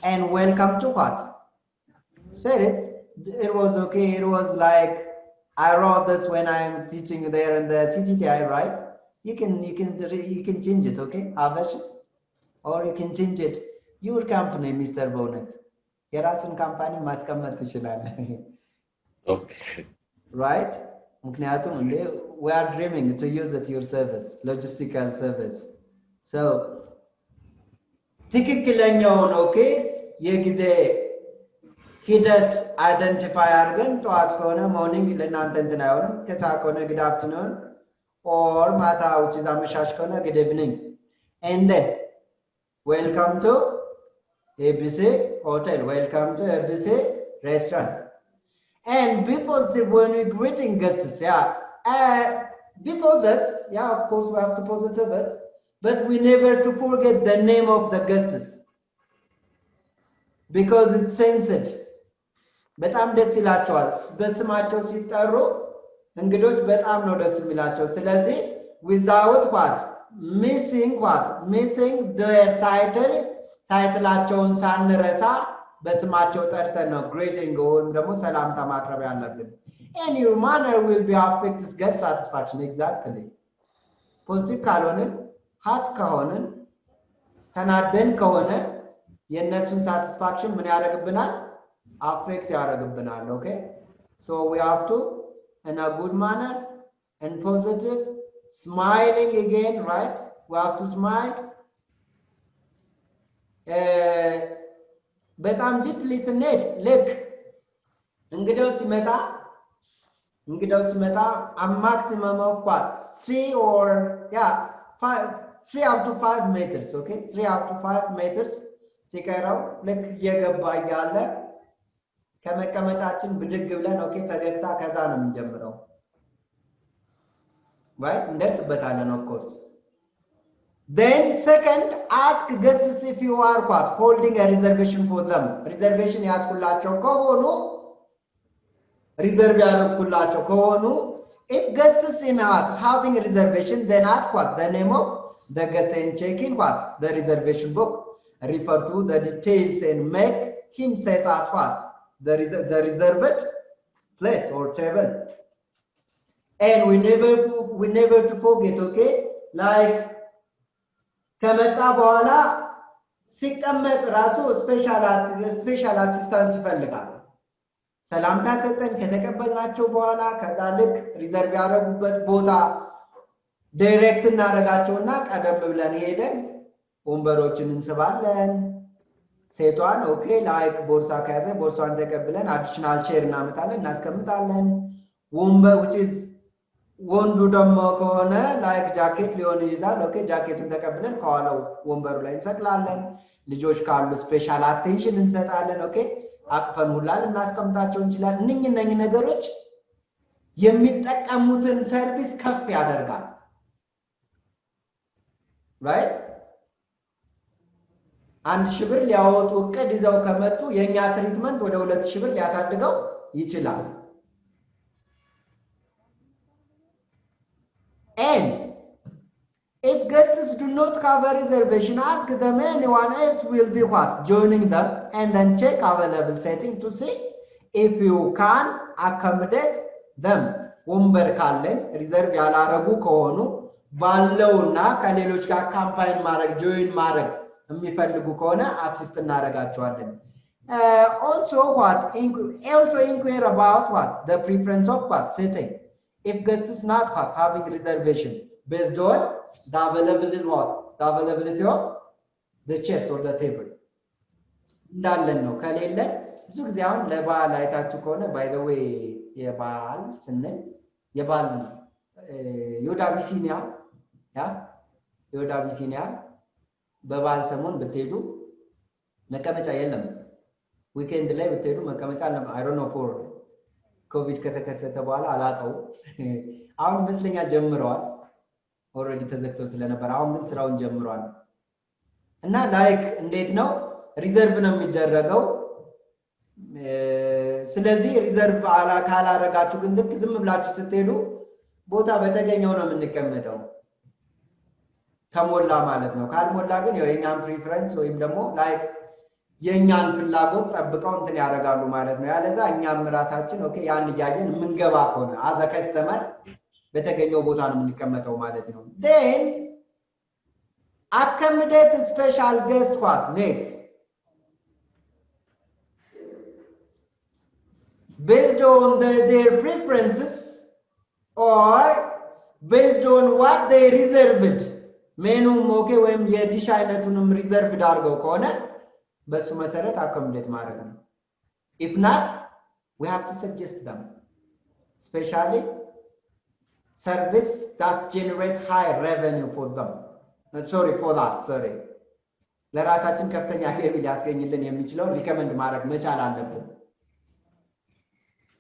and welcome to what said it was okay it was like I wrote this when I'm teaching there in the CTTI right you can change it okay Avesh or you can change it your company Mr. Bonnet የራስን ካምፓኒ ማስቀመጥ ትችላለህ Okay. right ምክንያቱም እንዴ we are dreaming to use it your service logistical service so ትክክለኛውን ኦኬ የጊዜ ሂደት አይደንቲፋይ አድርገን ጠዋት ከሆነ ሞርኒንግ ለእናንተ እንትን አይሆንም ከሰዓት ከሆነ good afternoon or ማታ which is አመሻሽ ከሆነ good evening and then welcome to ABC hotel welcome to ABC restaurant and be positive when we greeting guests before this of course we have to positive it but we never to forget the name of the guests because it's censored በጣም ደስ ይላቸዋል በስማቸው ሲጠሩ እንግዶች በጣም ነው ደስ የሚላቸው ስለዚህ without missing their ታይትላቸውን ሳንረሳ በስማቸው ጠርተን ነው greeting ወይም ደግሞ ሰላምታ ማቅረብ ያለብን and your manner will be affect guest satisfaction exactly positive ካልሆነን hot ከሆነን ተናደን ከሆነ የነሱን satisfaction ምን ያደርግብናል affect ያደርግብናል okay so we have to in a good manner and positive smiling again right we have to smile በጣም ዲፕሊ ስንሄድ ልክ እንግዳው ሲመጣ a maximum of what 3 or 3 up to 5 meters okay 3 up to 5 meters ሲቀረው ልክ እየገባ ያለ ከመቀመጫችን ብድግ ብለን ኦኬ ፈገግታ ከዛ ነው የምንጀምረው right እንደርስበታለን of course then second ask guests if you are holding a reservation for them reservation ያስኩላቸው ከሆኑ reserve ያደረኩላቸው ከሆኑ if guests in having a reservation then ask the name of the guest and check in the reservation book refer to the details and make him set at the reserved place or table and we never to forget okay like ከመጣ በኋላ ሲቀመጥ ራሱ ስፔሻል አሲስታንስ ይፈልጋል ሰላምታ ሰጠን ከተቀበልናቸው በኋላ ከዛ ልክ ሪዘርቭ ያደረጉበት ቦታ ዳይሬክት እናደርጋቸውና ቀደም ብለን ሄደን ወንበሮችን እንስባለን ሴቷን ኦኬ ላይክ ቦርሳ ከያዘ ቦርሳን ተቀብለን አዲሽናል ሼር እናመጣለን እናስቀምጣለን ወንበር which is ወንዱ ደግሞ ከሆነ ላይክ ጃኬት ሊሆን ይዛል ኦኬ ጃኬቱን ተቀብለን ከኋላው ወንበሩ ላይ እንሰቅላለን ልጆች ካሉ ስፔሻል አቴንሽን እንሰጣለን ኦኬ አቅፈን ሁላ እናስቀምጣቸው እንችላለን እነኚህ ነገሮች የሚጠቀሙትን ሰርቪስ ከፍ ያደርጋል right አንድ ሺህ ብር ሊያወጡ እቅድ ይዘው ከመጡ የኛ ትሪትመንት ወደ 2000 ብር ሊያሳድገው ይችላል and if guests do not have a reservation ask them anyone else will be joining them and then check available setting to see if you can accommodate them ወንበር ካለን ሪዘርቭ ያላረጉ ከሆኑ ባለውና ከሌሎች ጋር ካምፓይን ማድረግ ጆይን ማድረግ የሚፈልጉ ከሆነ አሲስት እናደርጋቸዋለን also inquire about the preference of setting if guests is not having reservation based on the availability of the chair or the table እንዳለን ነው ከሌለ ብዙ ጊዜ አሁን ለባል አይታችሁ ከሆነ by the way የባል ስንል የባል ዮዳቢሲኒያ ዮዳቢሲኒያ በባል ሰሞን ብትሄዱ መቀመጫ የለም ዊኬንድ ላይ ብትሄዱ መቀመጫ አለ I don't know for ኮቪድ ከተከሰተ በኋላ አላቀው አሁን መስለኛ ጀምረዋል ኦሬዲ ተዘግተው ስለነበር አሁን ግን ስራውን ጀምሯል እና ላይክ እንዴት ነው ሪዘርቭ ነው የሚደረገው ስለዚህ ሪዘርቭ ካላረጋችሁ ግን ልክ ዝም ብላችሁ ስትሄዱ ቦታ በተገኘው ነው የምንቀመጠው ከሞላ ማለት ነው ካልሞላ ግን የኛን ፕሪፈረንስ ወይም ደግሞ ላይክ የኛን ፍላጎት ጠብቀው እንትን ያደርጋሉ ማለት ነው ያለዛ እኛም ራሳችን ኦኬ ያን ያያየን ምንገባ ከሆነ አዛ ከስተመር በተገኘው ቦታ ነው የምንቀመጠው ማለት ነው then accommodate special guest needs based on their preferences or based on what they reserved menu ኦኬ ወይም የዲሽ አይነቱንም ሪዘርቭድ አድርገው ከሆነ በሱ መሰረት አኮሞዴት ማድረግ ነው if not we have to suggest them especially service that generate high revenue for them sorry ለራሳችን ከፍተኛ ገቢ ሊያስገኝልን የሚችለው ሪከመንድ ማድረግ መቻል አለብን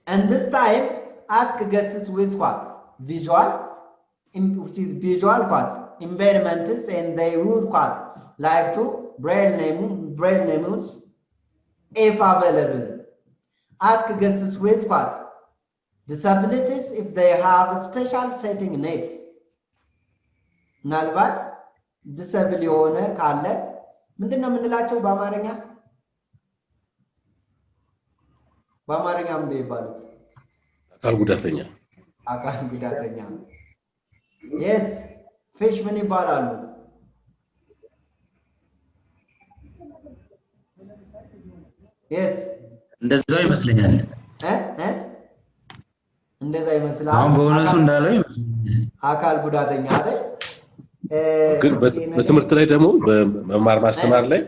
and this time ask guests with visual which is visual environments and they would like to braille names if available ask guests with disabilities if they have special setting needs ምናልባት ዲሰብል የሆነ ካለ ምንድነው የምንላቸው በአማርኛ ምን ይባላል አካል ጉዳተኛ yes fish ምን ይባላሉ yes እንደዛው ይመስለኛል እንደዛ ይመስላል አሁን በእውነቱ እንዳለው ይመስለኛል አካል ጉዳተኛ አይደል ግን በትምህርት ላይ ደግሞ በመማር ማስተማር ላይ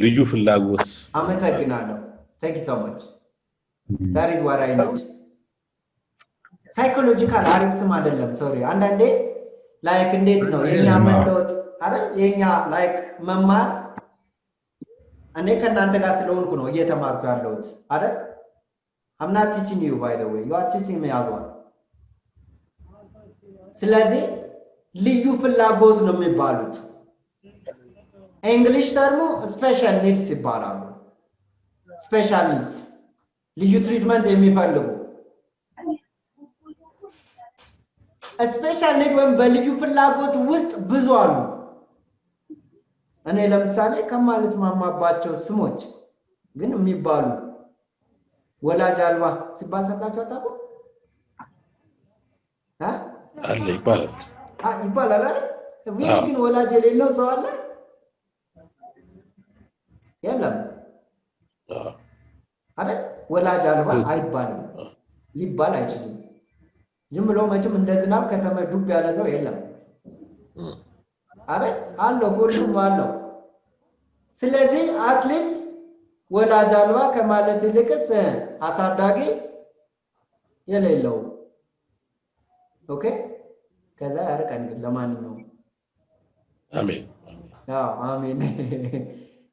ልዩ ፍላጎት አመሰግናለሁ thank you so much that is what I need psychological አሪፍስም አይደለም ሶሪ አንዳንዴ ላይክ እንዴት ነው የኛ መለወጥ አይደል የኛ ላይክ መማር እኔ ከእናንተ ጋር ስለሆንኩ ነው እየተማርኩ ያለሁት አይደል? I'm not teaching you by the way. You are teaching me as well. ስለዚህ ልዩ ፍላጎት ነው የሚባሉት። እንግሊሽ ተርሙ ስፔሻል ኒድስ ይባላሉ። ስፔሻል ኒድስ ልዩ ትሪትመንት የሚፈልጉ ስፔሻል ኒድ ወይም በልዩ ፍላጎት ውስጥ ብዙ አሉ። እኔ ለምሳሌ ከማለት ማማባቸው ስሞች ግን የሚባሉ ወላጅ አልባ ሲባል ሰምታችሁ አታውቁ? አለ ይባላል። ይባላል አይደል? ግን ወላጅ የሌለው ሰው አለ? የለም አይደል? ወላጅ አልባ አይባልም፣ ሊባል አይችልም። ዝም ብሎ መቼም እንደ ዝናብ ከሰማይ ዱብ ያለ ሰው የለም አይደል? አለው፣ ሁሉም አለው። ስለዚህ አትሊስት ወላጅ አልባ ከማለት ይልቅስ አሳዳጊ የሌለው ኦኬ። ከዛ ያርቀን ግን ለማንኛውም አሜን አሜን።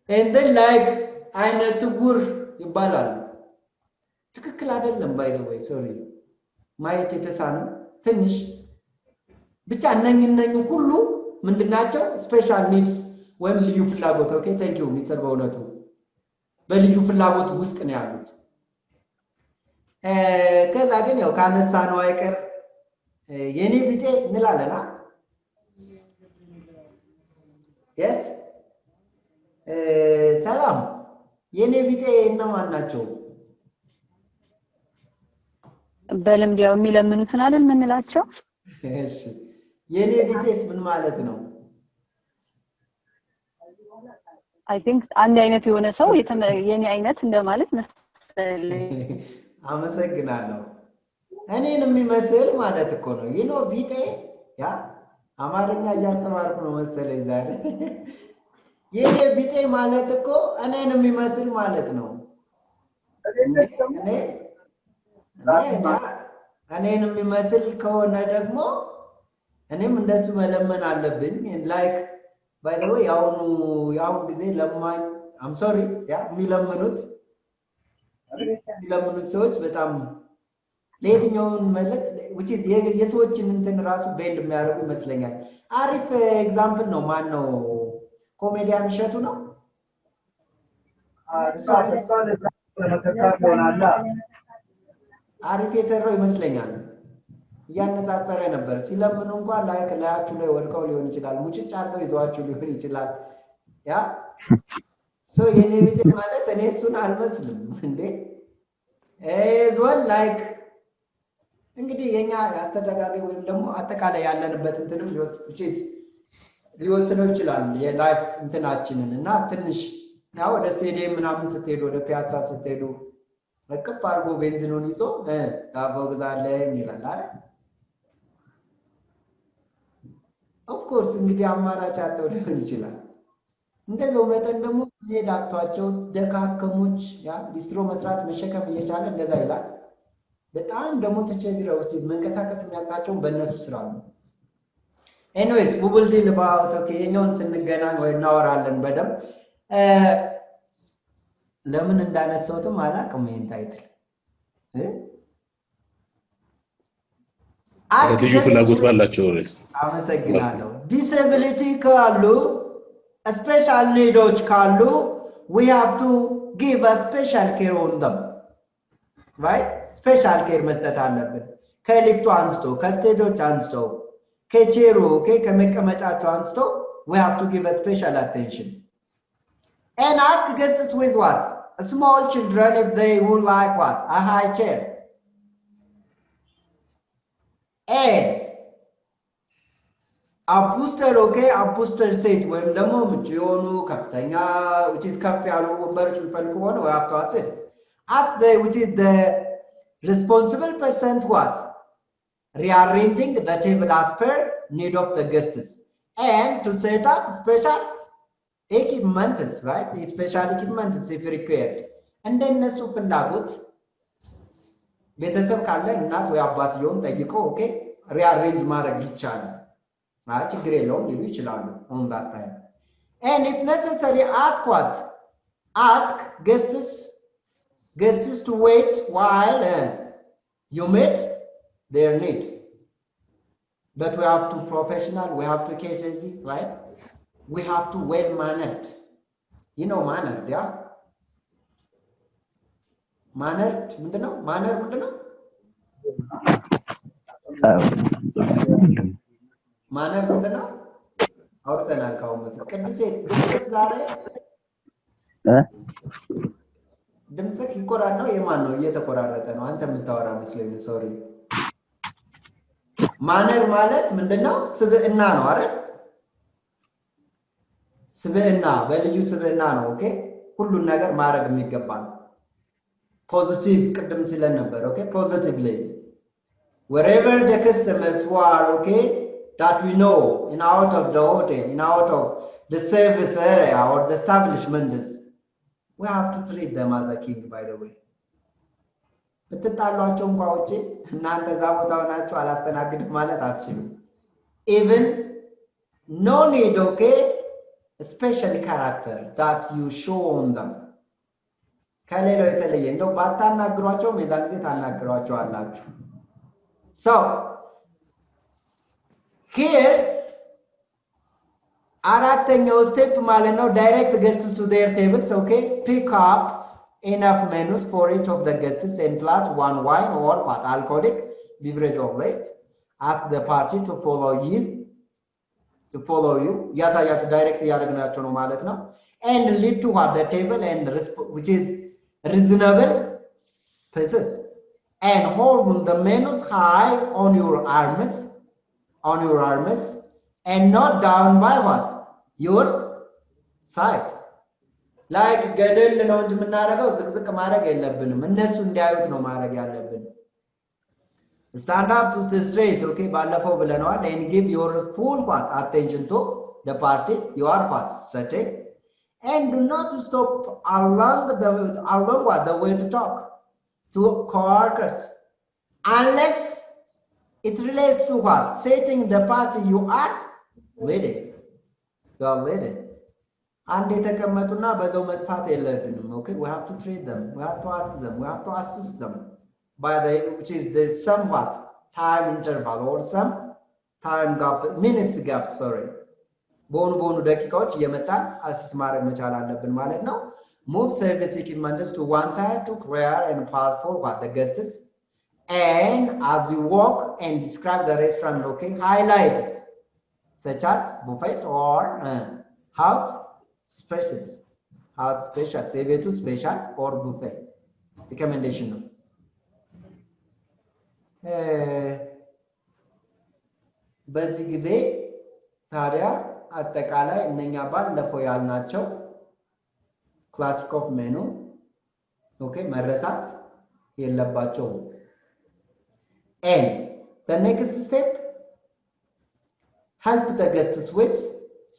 and then like አይነ ስውር ይባላል። ትክክል አይደለም ባይ ዘ ወይ ሶሪ። ማየት የተሳነው ትንሽ ብቻ እነኝ ሁሉ ምንድናቸው? ስፔሻል ኒድስ ወይም ልዩ ፍላጎት። ኦኬ ቴንክ ዩ ሚስተር በእውነቱ በልዩ ፍላጎት ውስጥ ነው ያሉት። ከዛ ግን ያው ካነሳ ነው አይቀር የኔ ቢጤ እንላለና yes ሰላም የኔ ቢጤ እነማን ናቸው? በልምድ ያው የሚለምኑትን አይደል ምንላቸው? እሺ የኔ ቢጤስ ምን ማለት ነው? I think አንድ አይነት የሆነ ሰው የኔ አይነት እንደማለት መሰለኝ። አመሰግናለሁ። እኔን የሚመስል ማለት እኮ ነው። ቢጤ ያ አማርኛ እያስተማርኩ ነው መሰለኝ ዛሬ። የኔ ቢጤ ማለት እኮ እኔን የሚመስል ማለት ነው። እኔን የሚመስል ከሆነ ደግሞ እኔም እንደሱ መለመን አለብኝ። ላይክ by the way ያው ጊዜ ለማኝ I'm sorry ያ የሚለምኑት ሰዎች በጣም ለየትኛውን ማለት which is የሰዎችን እንትን ራሱ ቤንድ የሚያደርጉ ይመስለኛል። አሪፍ ኤግዛምፕል ነው። ማን ነው? ኮሜዲያን እሸቱ ነው። አሪፍ የሰራው ይመስለኛል። እያነጻጸረ ነበር። ሲለምኑ እንኳን ላያችሁ ላይ ወድቀው ሊሆን ይችላል፣ ሙጭጭ አድርገው ይዘዋችሁ ሊሆን ይችላል። ያ የኔ ቢጤ ማለት እኔ እሱን አልመስልም እንዴ እዝወል ላይክ እንግዲህ የኛ አስተዳጋሪ ወይም ደግሞ አጠቃላይ ያለንበት እንትንም ሊወስነው ይችላል የላይፍ እንትናችንን እና ትንሽ ያው ወደ ስቴዲየም ምናምን ስትሄዱ ወደ ፒያሳ ስትሄዱ ረቅፍ አድርጎ ቤንዚኑን ይዞ ዳቦ ግዛለኝ ይላል አይደል? ኦፍ ኮርስ እንግዲህ አማራጭ አጥተው ሊሆን ይችላል። እንደዛው መጠን ደግሞ ሄዳቷቸው ደካከሞች ያ ሊስትሮ መስራት መሸከም እየቻለ እንደዛ ይላል። በጣም ደግሞ ተቸግረው መንቀሳቀስ የሚያቃቸው በእነሱ ስራ ነው። ኤኒዌይስ we will deal about okay የኛውን ስንገናኝ ወይ እናወራለን በደንብ። ለምን እንዳነሳሁትም አላውቅም ይሄን ታይትል ልዩ ፍላጎት ባላቸው አመሰግናለሁ። ዲስኤቢሊቲ ካሉ ስፔሻል ኒዶች ካሉ we have to give a special care on them right? ስፔሻል ኬር መስጠት አለብን። ከሊፍቱ አንስቶ ከስቴጆች አንስቶ ከቼሩ ከመቀመጫቸው አንስቶ we have to give a special attention and ask guests with what? Small children if they would like what? A high chair. And upholster upholster seat ወይም ደግሞ ምቹ የሆኑ ከፍተኛ which is ከፍ ያሉ ወንበሮች የሚፈልጉ ሆነ we have to ask the which is the responsible person what? Rearranging the table as per need of the guests and to set up special equipments, right? Special equipments if required. እንደነሱ ፍላጎት ቤተሰብ ካለ እናት ወይ አባትየውን ጠይቀው ኦኬ ሪአሬንጅ ማድረግ ይቻላል። ችግር የለውም ሊሉ ይችላሉ on that time. And if necessary ask what? ask guests to wait while you meet their need. But we have to professional, we have to KJZ, right? We have to well mannered. You know mannered, yeah? Mannered, ምንድነው? Manner ምንድነው? Manner ምንድነው? አውርተናል ካሁን በፊት። ቅድሴ ድምፅህ ዛሬ ድምፅህ ይቆራል ነው የማን ነው? እየተቆራረጠ ነው። አንተ የምታወራ መስለኝ። ሶሪ። ማነር ማለት ምንድነው? ስብዕና ነው አይደል? ስብዕና በልዩ ስብዕና ነው። ኦኬ ሁሉን ነገር ማድረግ የሚገባል ፖዚቲቭ ቅድም ሲለን ነበር። ኦኬ ፖዚቲቭሊ wherever the customers who are okay that we know in out of the hotel, in out of the service area or the establishments, we have to treat them as a king, by the way. ብትጣሏቸው እንኳን ውጪ እናንተ እዛ ቦታ ሆናችሁ አላስተናግድም ማለት አትችሉም። even no need, okay, especially character that you show on them. ከሌላው የተለየ እንደው ባታናግሯቸው የዛን ጊዜ ታናግሯቸዋላችሁ። So here አራተኛው ስቴፕ ማለት ነው direct guests to their tables. Okay, pick up enough menus for each of the guests and plus one wine or what alcoholic beverage of waste. Ask the party to follow you. ያሳያችሁ ዳይሬክት እያደረግናቸው ነው ማለት ነው። And lead to what the table and which is reasonable places. And hold the menus high on your arms, and not down by what? Your side. Like ገደል ነው እንጂ የምናደርገው ዝቅዝቅ ማድረግ የለብንም። እነሱ እንዲያዩት ነው ማድረግ ያለብን። Stand up to the straight, okay? ባለፈው ብለናል. And give your full what? Attention to the party. You are what? Setting. And do not stop along what? The way to talk to co-workers. Unless it relates to what? Setting the party you are leading. You are leading. And የተቀመጡና በዛው መጥፋት የለብንም። Okay, we have to treat them, we have to ask them, we have to assist them by the which is the somewhat time interval or some time gap, minutes gap, sorry. በሆኑ ደቂቃዎች እየመጣን አሲስት ማድረግ መቻል አለብን ማለት ነው። Move service equipment to one side to clear and pass for what the guests. And as you walk and describe the restaurant, okay, highlights such as buffet or house specials. House specials, የቤቱ special or buffet recommendation ነው። በዚህ ጊዜ ታዲያ አጠቃላይ እነኛ ባለፈው ያልናቸው ክላሲክ ኦፍ ሜኑ ኦኬ መረሳት የለባቸውም። And the next step, help the guests with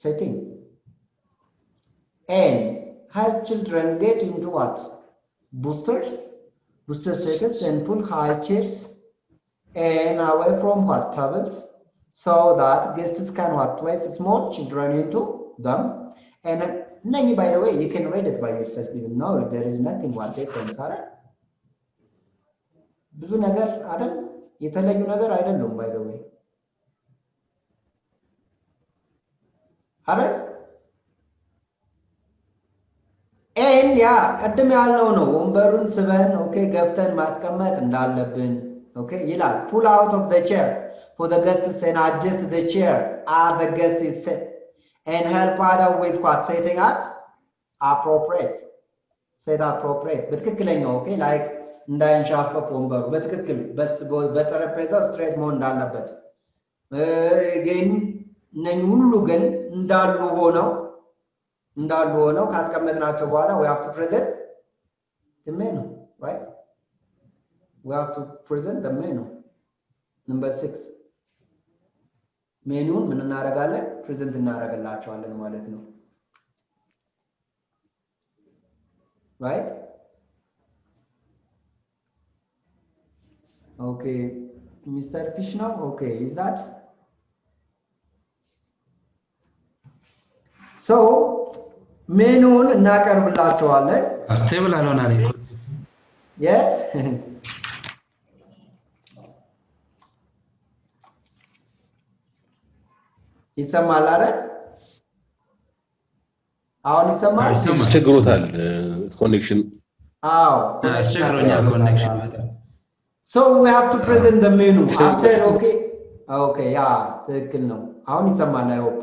setting and help children get into what? Booster settings and pull high chairs and away from what? Tables, so that guests can what? Place small children into them. And by the way, you can read it by yourself even though there is nothing what difference, alright? ብዙ ነገር አይደል? የተለዩ ነገር አይደለም by the way. አይደል? and ያ ቀድም ያልነው ነው ወንበሩን ስበን ኦኬ ገብተን ማስቀመጥ እንዳለብን ኦኬ ይላል። pull out of the chair for the guests and adjust the chair as the guest is set and help other with what? Setting us appropriate. set appropriate በትክክለኛው ኦኬ like እንዳይንሻፈፍ ወንበሩ በትክክል በጠረጴዛው ስትሬት መሆን እንዳለበት ግን እነኚህ ሁሉ ግን እንዳሉ ሆነው ካስቀመጥናቸው በኋላ we have to present the menu, right? We have to present the menu. Number 6 ሜኑን ምን እናደርጋለን? ፕሬዘንት እናደርግላቸዋለን ማለት ነው። right? Okay, Mr. Fish now? Okay, is that? So, ሜኑን እናቀርብላችኋለን ስቴብል አልሆናለኝ yes ይሰማል አይደል አሁን ይሰማል ችግሮታል ኮኔክሽን አዎ አስቸግሮኛል ኮኔክሽን so we have to present the menu after okay yeah ትክክል ነው አሁን ይሰማል I hope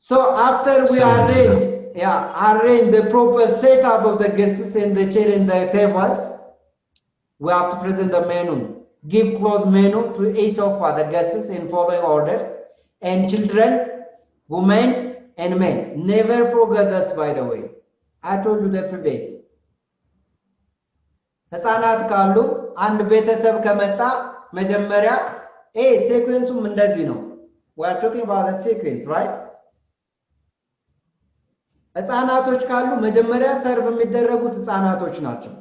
so after we arrange the proper setup of the guests in the chair and the tables we have to present the menu give close menu to each of the guests in following orders and children women and men never forget this by the way I told you the previous ህፃናት ካሉ አንድ ቤተሰብ ከመጣ መጀመሪያ ሲኩዌንሱም እንደዚህ ነው we are talking about the sequence right ህፃናቶች ካሉ መጀመሪያ ሰርቭ የሚደረጉት ህፃናቶች ናቸው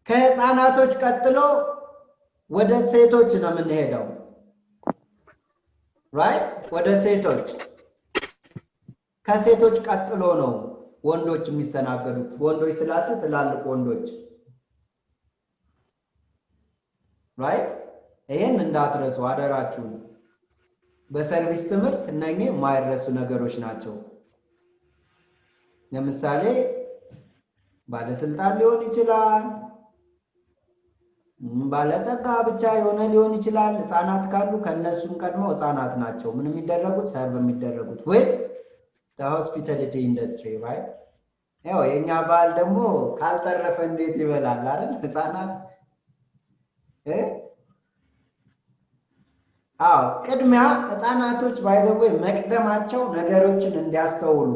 ከህፃናቶች ቀጥሎ ወደ ሴቶች ነው የምንሄደው right ወደ ሴቶች ከሴቶች ቀጥሎ ነው ወንዶች የሚስተናገዱት ወንዶች ስላችሁ ትላልቅ ወንዶች right ይሄን እንዳትረሱ አደራችሁ በሰርቪስ ትምህርት እነኚህ የማይረሱ ነገሮች ናቸው ለምሳሌ ባለስልጣን ሊሆን ይችላል ባለጸጋ ብቻ የሆነ ሊሆን ይችላል ህፃናት ካሉ ከነሱም ቀድሞ ህፃናት ናቸው ምን የሚደረጉት ሰርቭ የሚደረጉት with the hospitality industry right ያው የኛ ባል ደግሞ ካልተረፈ እንዴት ይበላል አይደል ህፃናት ቅድሚያ ህፃናቶች ባይዘው መቅደማቸው ነገሮችን እንዲያስተውሉ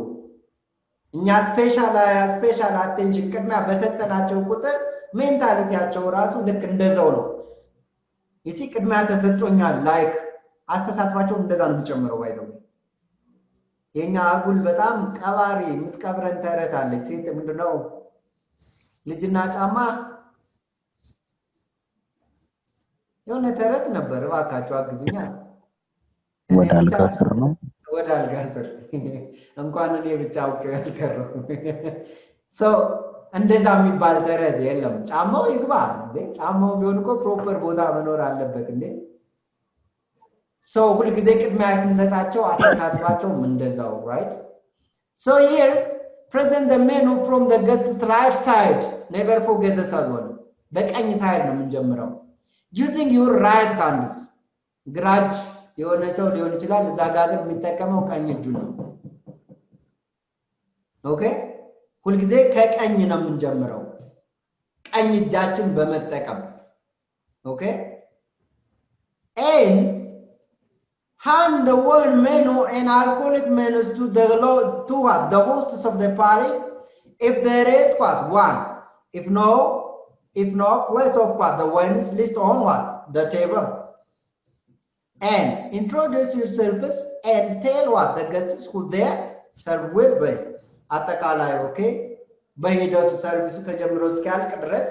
እኛ ስፔሻል አቴንሽን ቅድሚያ በሰጠናቸው ቁጥር ሜንታሊቲያቸው ራሱ ልክ እንደዛው ነው ይሲ ቅድሚያ ተሰጥቶኛል ላይክ አስተሳሰባቸው እንደዛ ነው የሚጨምረው ባይዘው የኛ አጉል በጣም ቀባሪ የምትቀብረን ተረት አለች ሴት ምንድነው ልጅና ጫማ የሆነ ተረት ነበር እባካችሁ አግዙኛ ወደ አልጋ ስር ነው ወደ አልጋ ስር እንኳን እኔ ብቻ አውቄው ያልከረው so እንደዛ የሚባል ተረት የለም ጫማው ይግባ እንዴ ጫማው ቢሆን እኮ ፕሮፐር ቦታ መኖር አለበት እንዴ so ሁሉ ጊዜ ቅድሚያ ስንሰጣቸው አስተሳሰባቸው እንደዛው right so here present the menu from the guest's right side never forget the third one በቀኝ ሳይድ ነው የምንጀምረው using your right hands grudge የሆነ ሰው ሊሆን ይችላል እዛ ጋር ግን የሚጠቀመው ቀኝ እጁ ነው ኦኬ ሁሉ ጊዜ ከቀኝ ነው የምንጀምረው ቀኝ እጃችን በመጠቀም ኦኬ and hand the wine menu and alcoholic menus to the hosts of the party if there is one if not place of the wines list on the table and introduce yourselves and tell what the guests who there serve with አጠቃላይ ኦኬ በሂደቱ ሰርቪሱ ተጀምሮ እስኪያልቅ ድረስ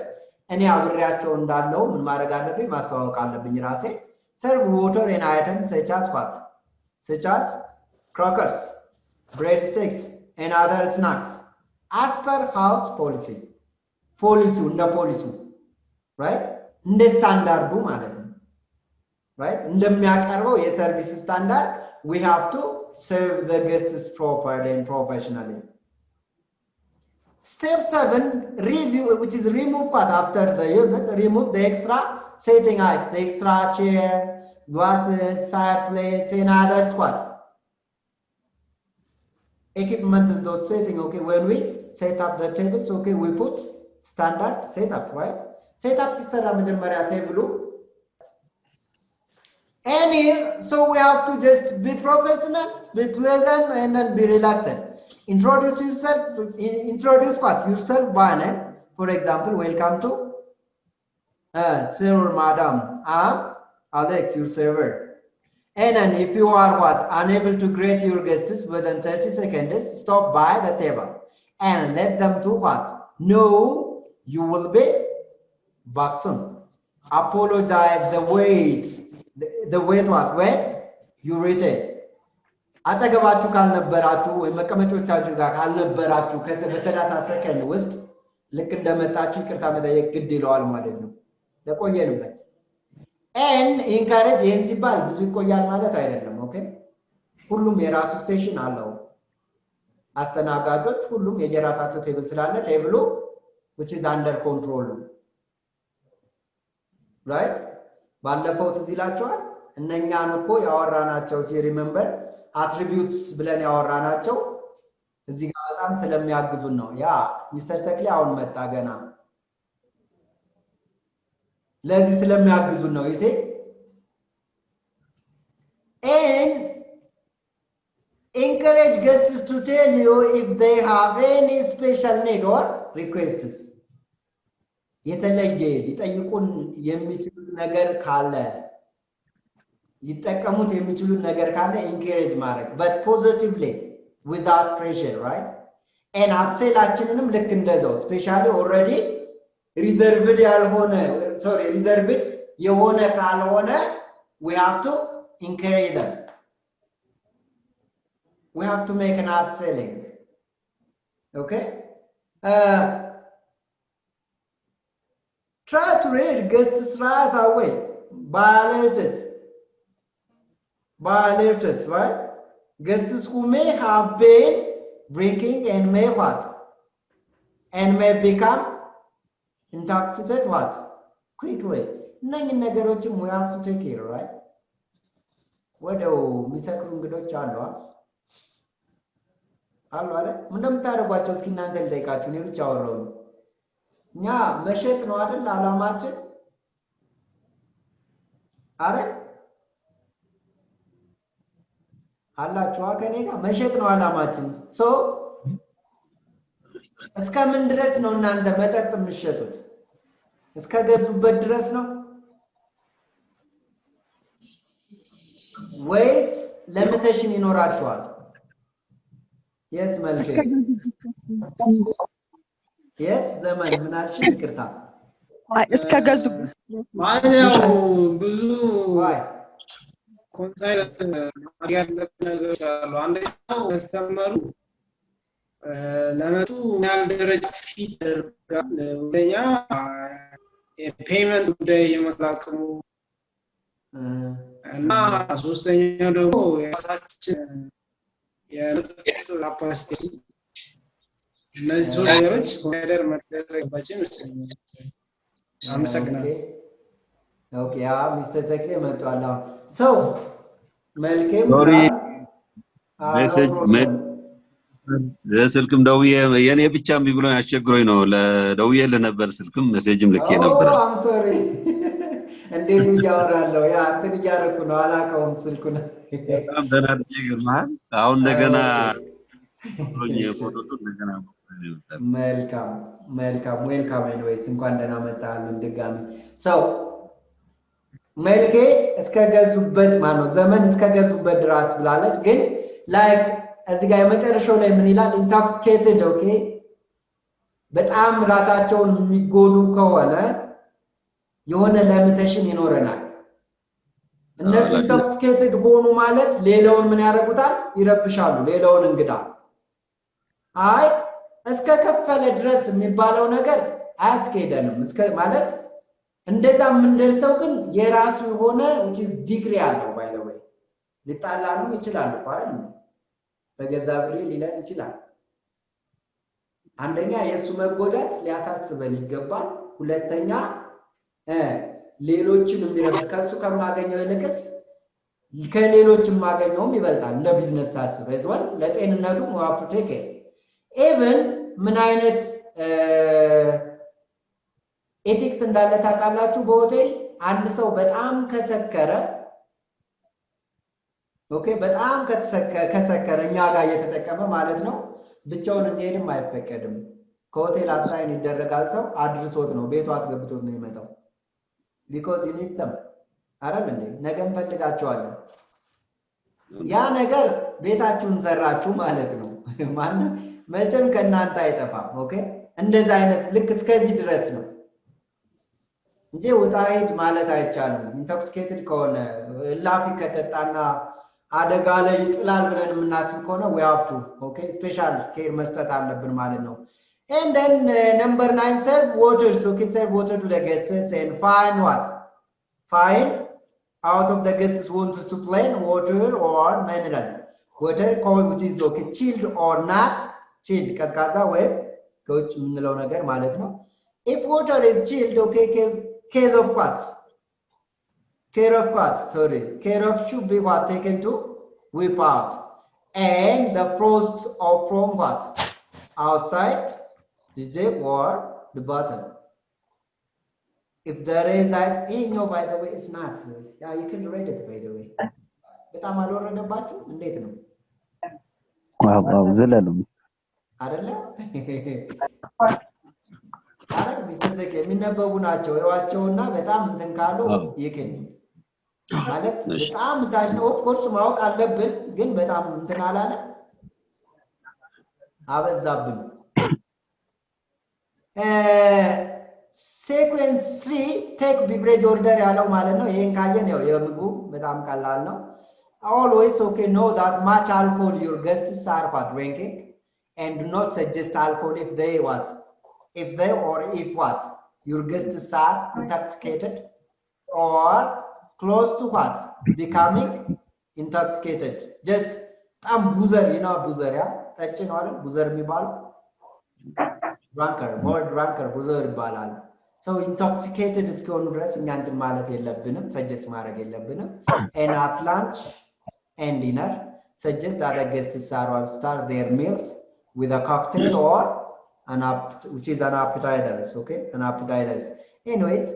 እኔ አብሬያቸው እንዳለው ምን ማድረግ አለብኝ ማስተዋወቅ አለብኝ ራሴ serve water and items such as crackers breadsticks and other snacks as per house policy እንደ ፖሊሱ right እንደ ስታንዳርዱ ማለት ነው right እንደሚያቀርበው የሰርቪስ ስታንዳርድ we have to serve the guests properly and professionally Step 7 review which is remove after the use remove the extra setting the extra chair glasses side plates and others equipment those setting okay when we set up the tables okay we put standard setup right setup ሲሰራ መጀመሪያ ቴብሉ and here so we have to just be professional be pleasant and then be relaxed introduce yourself by name for example welcome to sir madam Alex your server and then if you are unable to greet your guests within 30 seconds stop by the table and let them to know you will be back soon apologize the wait when you return አጠገባችሁ ካልነበራችሁ ወይ መቀመጮቻችሁ ጋር ካልነበራችሁ በ30 ሰከንድ ውስጥ ልክ እንደመጣችሁ ይቅርታ መጠየቅ ግድ ይለዋል ማለት ነው ለቆየንበት and encourage ይሄን ሲባል ብዙ ይቆያል ማለት አይደለም ኦኬ ሁሉም የራሱ ስቴሽን አለው አስተናጋጆች ሁሉም የየራሳቸው ቴብል ስላለ ቴብሉ which is under control right ባለፈው ትዝ ይላችኋል እነኛን እኮ ያወራናቸው if you remember attributes ብለን ያወራናቸው እዚህ ጋር በጣም ስለሚያግዙን ነው ያ ሚስተር ተክሊ አሁን መጣ ገና ለዚህ ስለሚያግዙን ነው ይሄ and encourage guests to tell you if they have any special need or requests የተለየ ሊጠይቁን የሚችሉት ነገር ካለ ሊጠቀሙት የሚችሉት ነገር ካለ encourage ማድረግ but positively without pressure right and upsell-አችንንም ልክ እንደዛው especially already reserved ያልሆነ reserved የሆነ ካልሆነ we have to encourage them we have to make an upselling okay try to read guests right away by alerts right guests who may have been drinking and may what and may become intoxicated what quickly እነኚህ ነገሮችን we have to take care right ወደው የሚሰክሩ እንግዶች አሉ አይደል እንደምታደርጓቸው እስኪ እናንተ ልጠይቃችሁ እኔ ብቻ አወራው እኛ መሸጥ ነው አይደል አላማችን አረ አላችሁ ከኔ ጋር መሸጥ ነው አላማችን ሶ እስከምን ድረስ ነው እናንተ መጠጥ የምትሸጡት እስከ ገዙበት ድረስ ነው ወይስ ለምተሽን ይኖራችኋል yes መልከ yes ዘመን ምናልሽ ይቅርታ እስከ ገዙ ማለት ያው ብዙ ኮንትራክት ያለበት ነገሮች አሉ አንደኛው ከስተመሩ ለመጡ ያል ደረጃ ፊት ደርጋል ወደኛ የፔመንት ጉዳይ የመላክሙ እና ሶስተኛው ደግሞ የራሳችን የላፓስቲ እነዚህ ነገሮች ኮንሲደር መደረጋችን ነው አመሰግናለሁ ኦኬ ያ ሚስተር ተክሌ መጥቷል ሰው መልከም ለስልክም ደውዬ የኔ ብቻም ቢብሎኝ አስቸግሮኝ ነው ለደውዬ ለነበር ስልክም ሜሴጅም ልኬ ነበር አም ሶሪ እንዴት ይያወራለው ያ እንትን ይያረኩ ነው አላቀውም ስልኩን በጣም ደናድጄ ግርማል አሁን እንደገና ብሎኝ ፎቶቱ እንደገና መልካም ዌልካም ኤኒዌይስ እንኳን ደህና መጣልን ድጋሚ ሰው መልኬ እስከ ገዙበት ማነው ዘመን እስከ ገዙበት ድረስ ብላለች ግን ላይክ እዚህ ጋር የመጨረሻው ላይ ምን ይላል intoxicated ኦኬ በጣም ራሳቸውን የሚጎዱ ከሆነ የሆነ ለምተሽን ይኖረናል እነሱ intoxicated ሆኑ ማለት ሌላውን ምን ያደርጉታል ይረብሻሉ ሌላውን እንግዳ አይ እስከ ከፈለ ድረስ የሚባለው ነገር አያስኬደንም እስከ ማለት እንደዛ ምንደርሰው ግን የራሱ የሆነ which is degree አለው by the way ሊጣላንም ይችላል አይደል በገዛ ብሬ ሊለን ይችላል አንደኛ የሱ መጎዳት ሊያሳስበን ይገባል ሁለተኛ ሌሎችን የሚረብሽ ከሱ ከማገኘው ይልቅስ ከሌሎችም ማገኘውም ይበልጣል እንደ ቢዝነስ ሳስብ አይዟል ለጤንነቱ ዋፕ ቴክ even ምን አይነት ኤቲክስ እንዳለ ታውቃላችሁ በሆቴል አንድ ሰው በጣም ከሰከረ ኦኬ በጣም ከሰከረ እኛ ጋር እየተጠቀመ ማለት ነው ብቻውን እንዲሄድም አይፈቀድም ከሆቴል አሳይን ይደረጋል ሰው አድርሶት ነው ቤቱ አስገብቶት ነው የሚመጣው because you need them አረም እንዴ ነገም ፈልጋቸዋለን ያ ነገር ቤታችሁን ዘራችሁ ማለት ነው ማን መቼም ከናንተ አይጠፋም ኦኬ እንደዛ አይነት ልክ እስከዚህ ድረስ ነው እንጂ ወጣይት ማለት አይቻልም intoxicated ከሆነ ላፊ ከተጣና አደጋ ላይ ይጥላል ብለን የምናስብ ከሆነ we have to okay special care መስጠት አለብን ማለት ነው and then number 9 serve water so okay serve water to the guests and find what find out of the guests wants to plain water or mineral water cold which is okay chilled or not chilled ቀዝቃዛ ወይ ከውጭ የምንለው ነገር ማለት ነው if water is chilled okay case of what care of what sorry care of should be what taken to whip out and the frost of from what outside the jug or the bottle if there is that no by the way it's not yeah you can read it by the way በጣም አልወረደባችሁ እንዴት ነው ዋው ዘለሉ አይደለ አረ ሚስተዘክ የሚነበቡ ናቸው ይዋቸውና በጣም እንትን ካሉ ይከን ማለት በጣም ታች ነው ኦፍ ኮርስ ማወቅ አለብን ግን በጣም እንትን አላለ አበዛብን sequence 3 take beverage order ያለው ማለት ነው ይሄን ካየን ያው የምግቡ በጣም ቀላል ነው always okay know that much alcohol your guests are for drinking and do not suggest alcohol if they what if they or if what your guests are intoxicated or close to what becoming intoxicated just tam boozer you know boozer ya ጠጭ ነው አይደል boozer የሚባለው drunker boozer ይባላል so intoxicated እስከሆኑ ድረስ እኛ እንትን ማለት የለብንም suggest ማድረግ የለብንም and at lunch and dinner suggest that the guests are all start their meals with a cocktail or which is an appetizer okay an appetizer anyways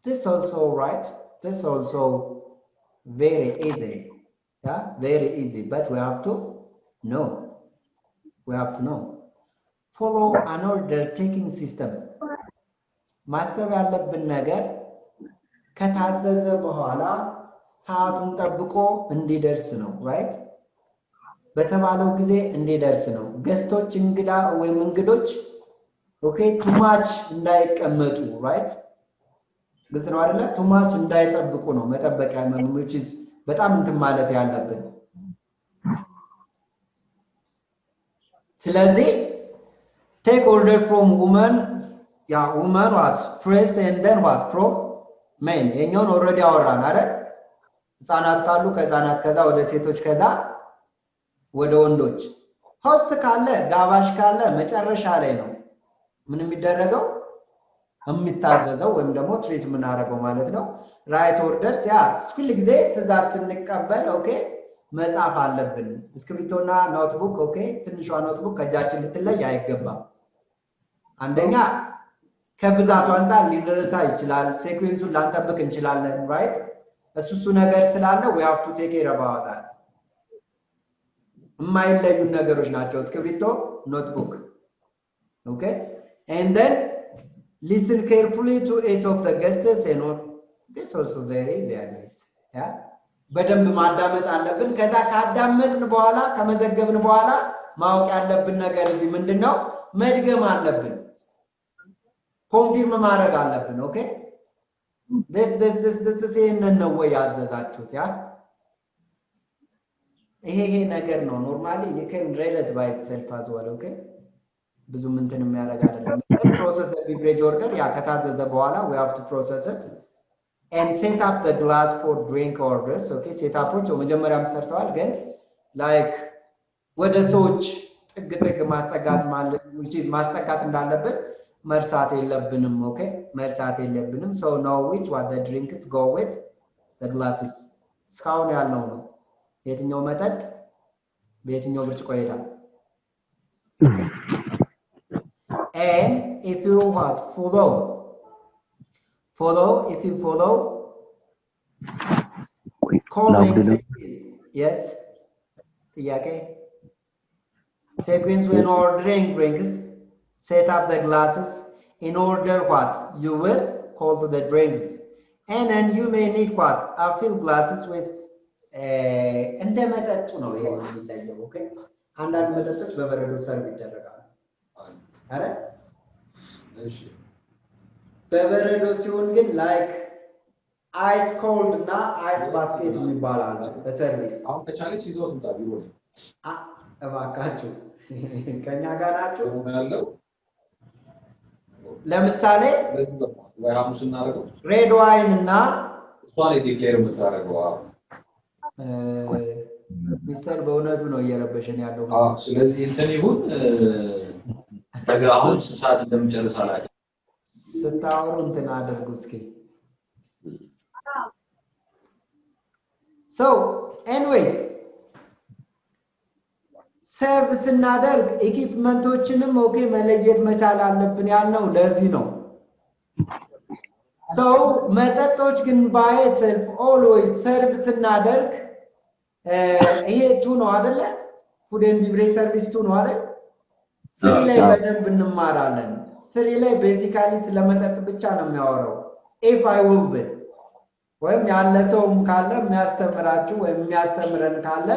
this also right this also very easy yeah very easy but we have to know follow an order taking system ማሰብ ያለብን ነገር ከታዘዘ በኋላ ሰዓቱን ጠብቆ እንዲደርስ ነው right በተባለው ጊዜ እንዲደርስ ነው ገስቶች እንግዳ ወይ እንግዶች okay too much እንዳይቀመጡ right ግልጽ ነው አይደለ too much እንዳይጠብቁ ነው መጠበቂያ which is በጣም እንትን ማለት ያለብን ስለዚህ take order from women yeah women what first and then what from men የኛውን already አወራን አይደል ህፃናት ካሉ ከህፃናት ከዛ ወደ ሴቶች ከዛ ወደ ወንዶች ሆስት ካለ ጋባሽ ካለ መጨረሻ ላይ ነው ምን የሚደረገው የሚታዘዘው ወይም ደግሞ ትሪት ምናረገው ማለት ነው ራይት ኦርደርስ ያ ሁሉ ጊዜ ትዛዝ ስንቀበል ኦኬ መጻፍ አለብን እስክሪፕቶና ኖትቡክ ኦኬ ትንሿ ኖትቡክ ከጃችን ልትለይ አይገባም አንደኛ ከብዛቱ አንፃር ሊደረሳ ይችላል ሲኩዌንሱን ላንጠብቅ እንችላለን ራይት እሱ ነገር ስላለ we have to take care about that የማይለዩ ነገሮች ናቸው እስክሪፕቶ ኖትቡክ okay and then listen carefully to each of the guests and this also very easy guys yeah በደንብ ማዳመጥ አለብን ከዛ ካዳመጥን በኋላ ከመዘገብን በኋላ ማወቅ ያለብን ነገር እዚህ ምንድነው መድገም አለብን ኮንፊርም ማድረግ አለብን okay this ነው ወይ ያዘዛችሁት ያ ይሄ ነገር ነው ኖርማሊ you can read it by itself as well okay ብዙ ምንትን የሚያደርግ አይደለም process the beverage order ያ ከታዘዘ በኋላ we have to process it and set up the glass for drink orders okay set upዎች መጀመሪያም ሰርተዋል ግን like ወደ ሰዎች ጥግ ማስጠጋት ማለት which is ማስጠጋት እንዳለበት መርሳት የለብንም okay መርሳት የለብንም so know which what the drinks go with the glasses እስካሁን ያልነው ነው የትኛው መጠጥ በየትኛው ብርጭቆ ይሄዳል and if you what follow if you follow calling yes ጥያቄ sequence when ordering drinks set up the glasses in order what you will call to the drinks and then you may need what a fill glasses with እንደመጠጡ ነው ይሄ የሚለየው ኦኬ አንዳንድ መጠጦች በበረዶ ሰርቭ ይደረጋሉ አረ እሺ በበረዶ ሲሆን ግን ላይክ አይስ ኮልድ እና አይስ ባስኬት የሚባል አለ በሰርቪስ። አሁን ከቻለች ይዘው ስንታ ቢሮ ነው እባካችሁ ከኛ ጋር ናችሁ ያለው። ለምሳሌ ስለዚህ ወይ ሐሙስ እናደርገው ሬድ ዋይን እና እሷን ዲክሌር የምታደርገው ሚስተር በእውነቱ ነው እየረበሸን ያለው። ስለዚህ እንትን ይሁን ነገ አሁን ሰዓት እንደምጨርስ አላውቅም። ስታወሩ እንትን አድርጉ እስኪ። So anyways ሰርቭ ስናደርግ ኢኩፕመንቶችንም ኦኬ መለየት መቻል አለብን ያልነው ለዚህ ነው። ሰው መጠጦች ግን ባይተልፍ ኦልዌይስ ሰርቭ ስናደርግ ይሄ ቱ ነው አይደለ? ፉድ ኤንድ ቢቨሬጅ ሰርቪስ ቱ ነው አይደል? ስሪ ላይ በደንብ እንማራለን። ስሪ ላይ ቤዚካሊ ስለመጠጥ ብቻ ነው የሚያወራው። ኢፍ አይ ዊል ቢ ወይም ያለ ሰውም ካለ የሚያስተምራችሁ ወይም የሚያስተምረን ካለ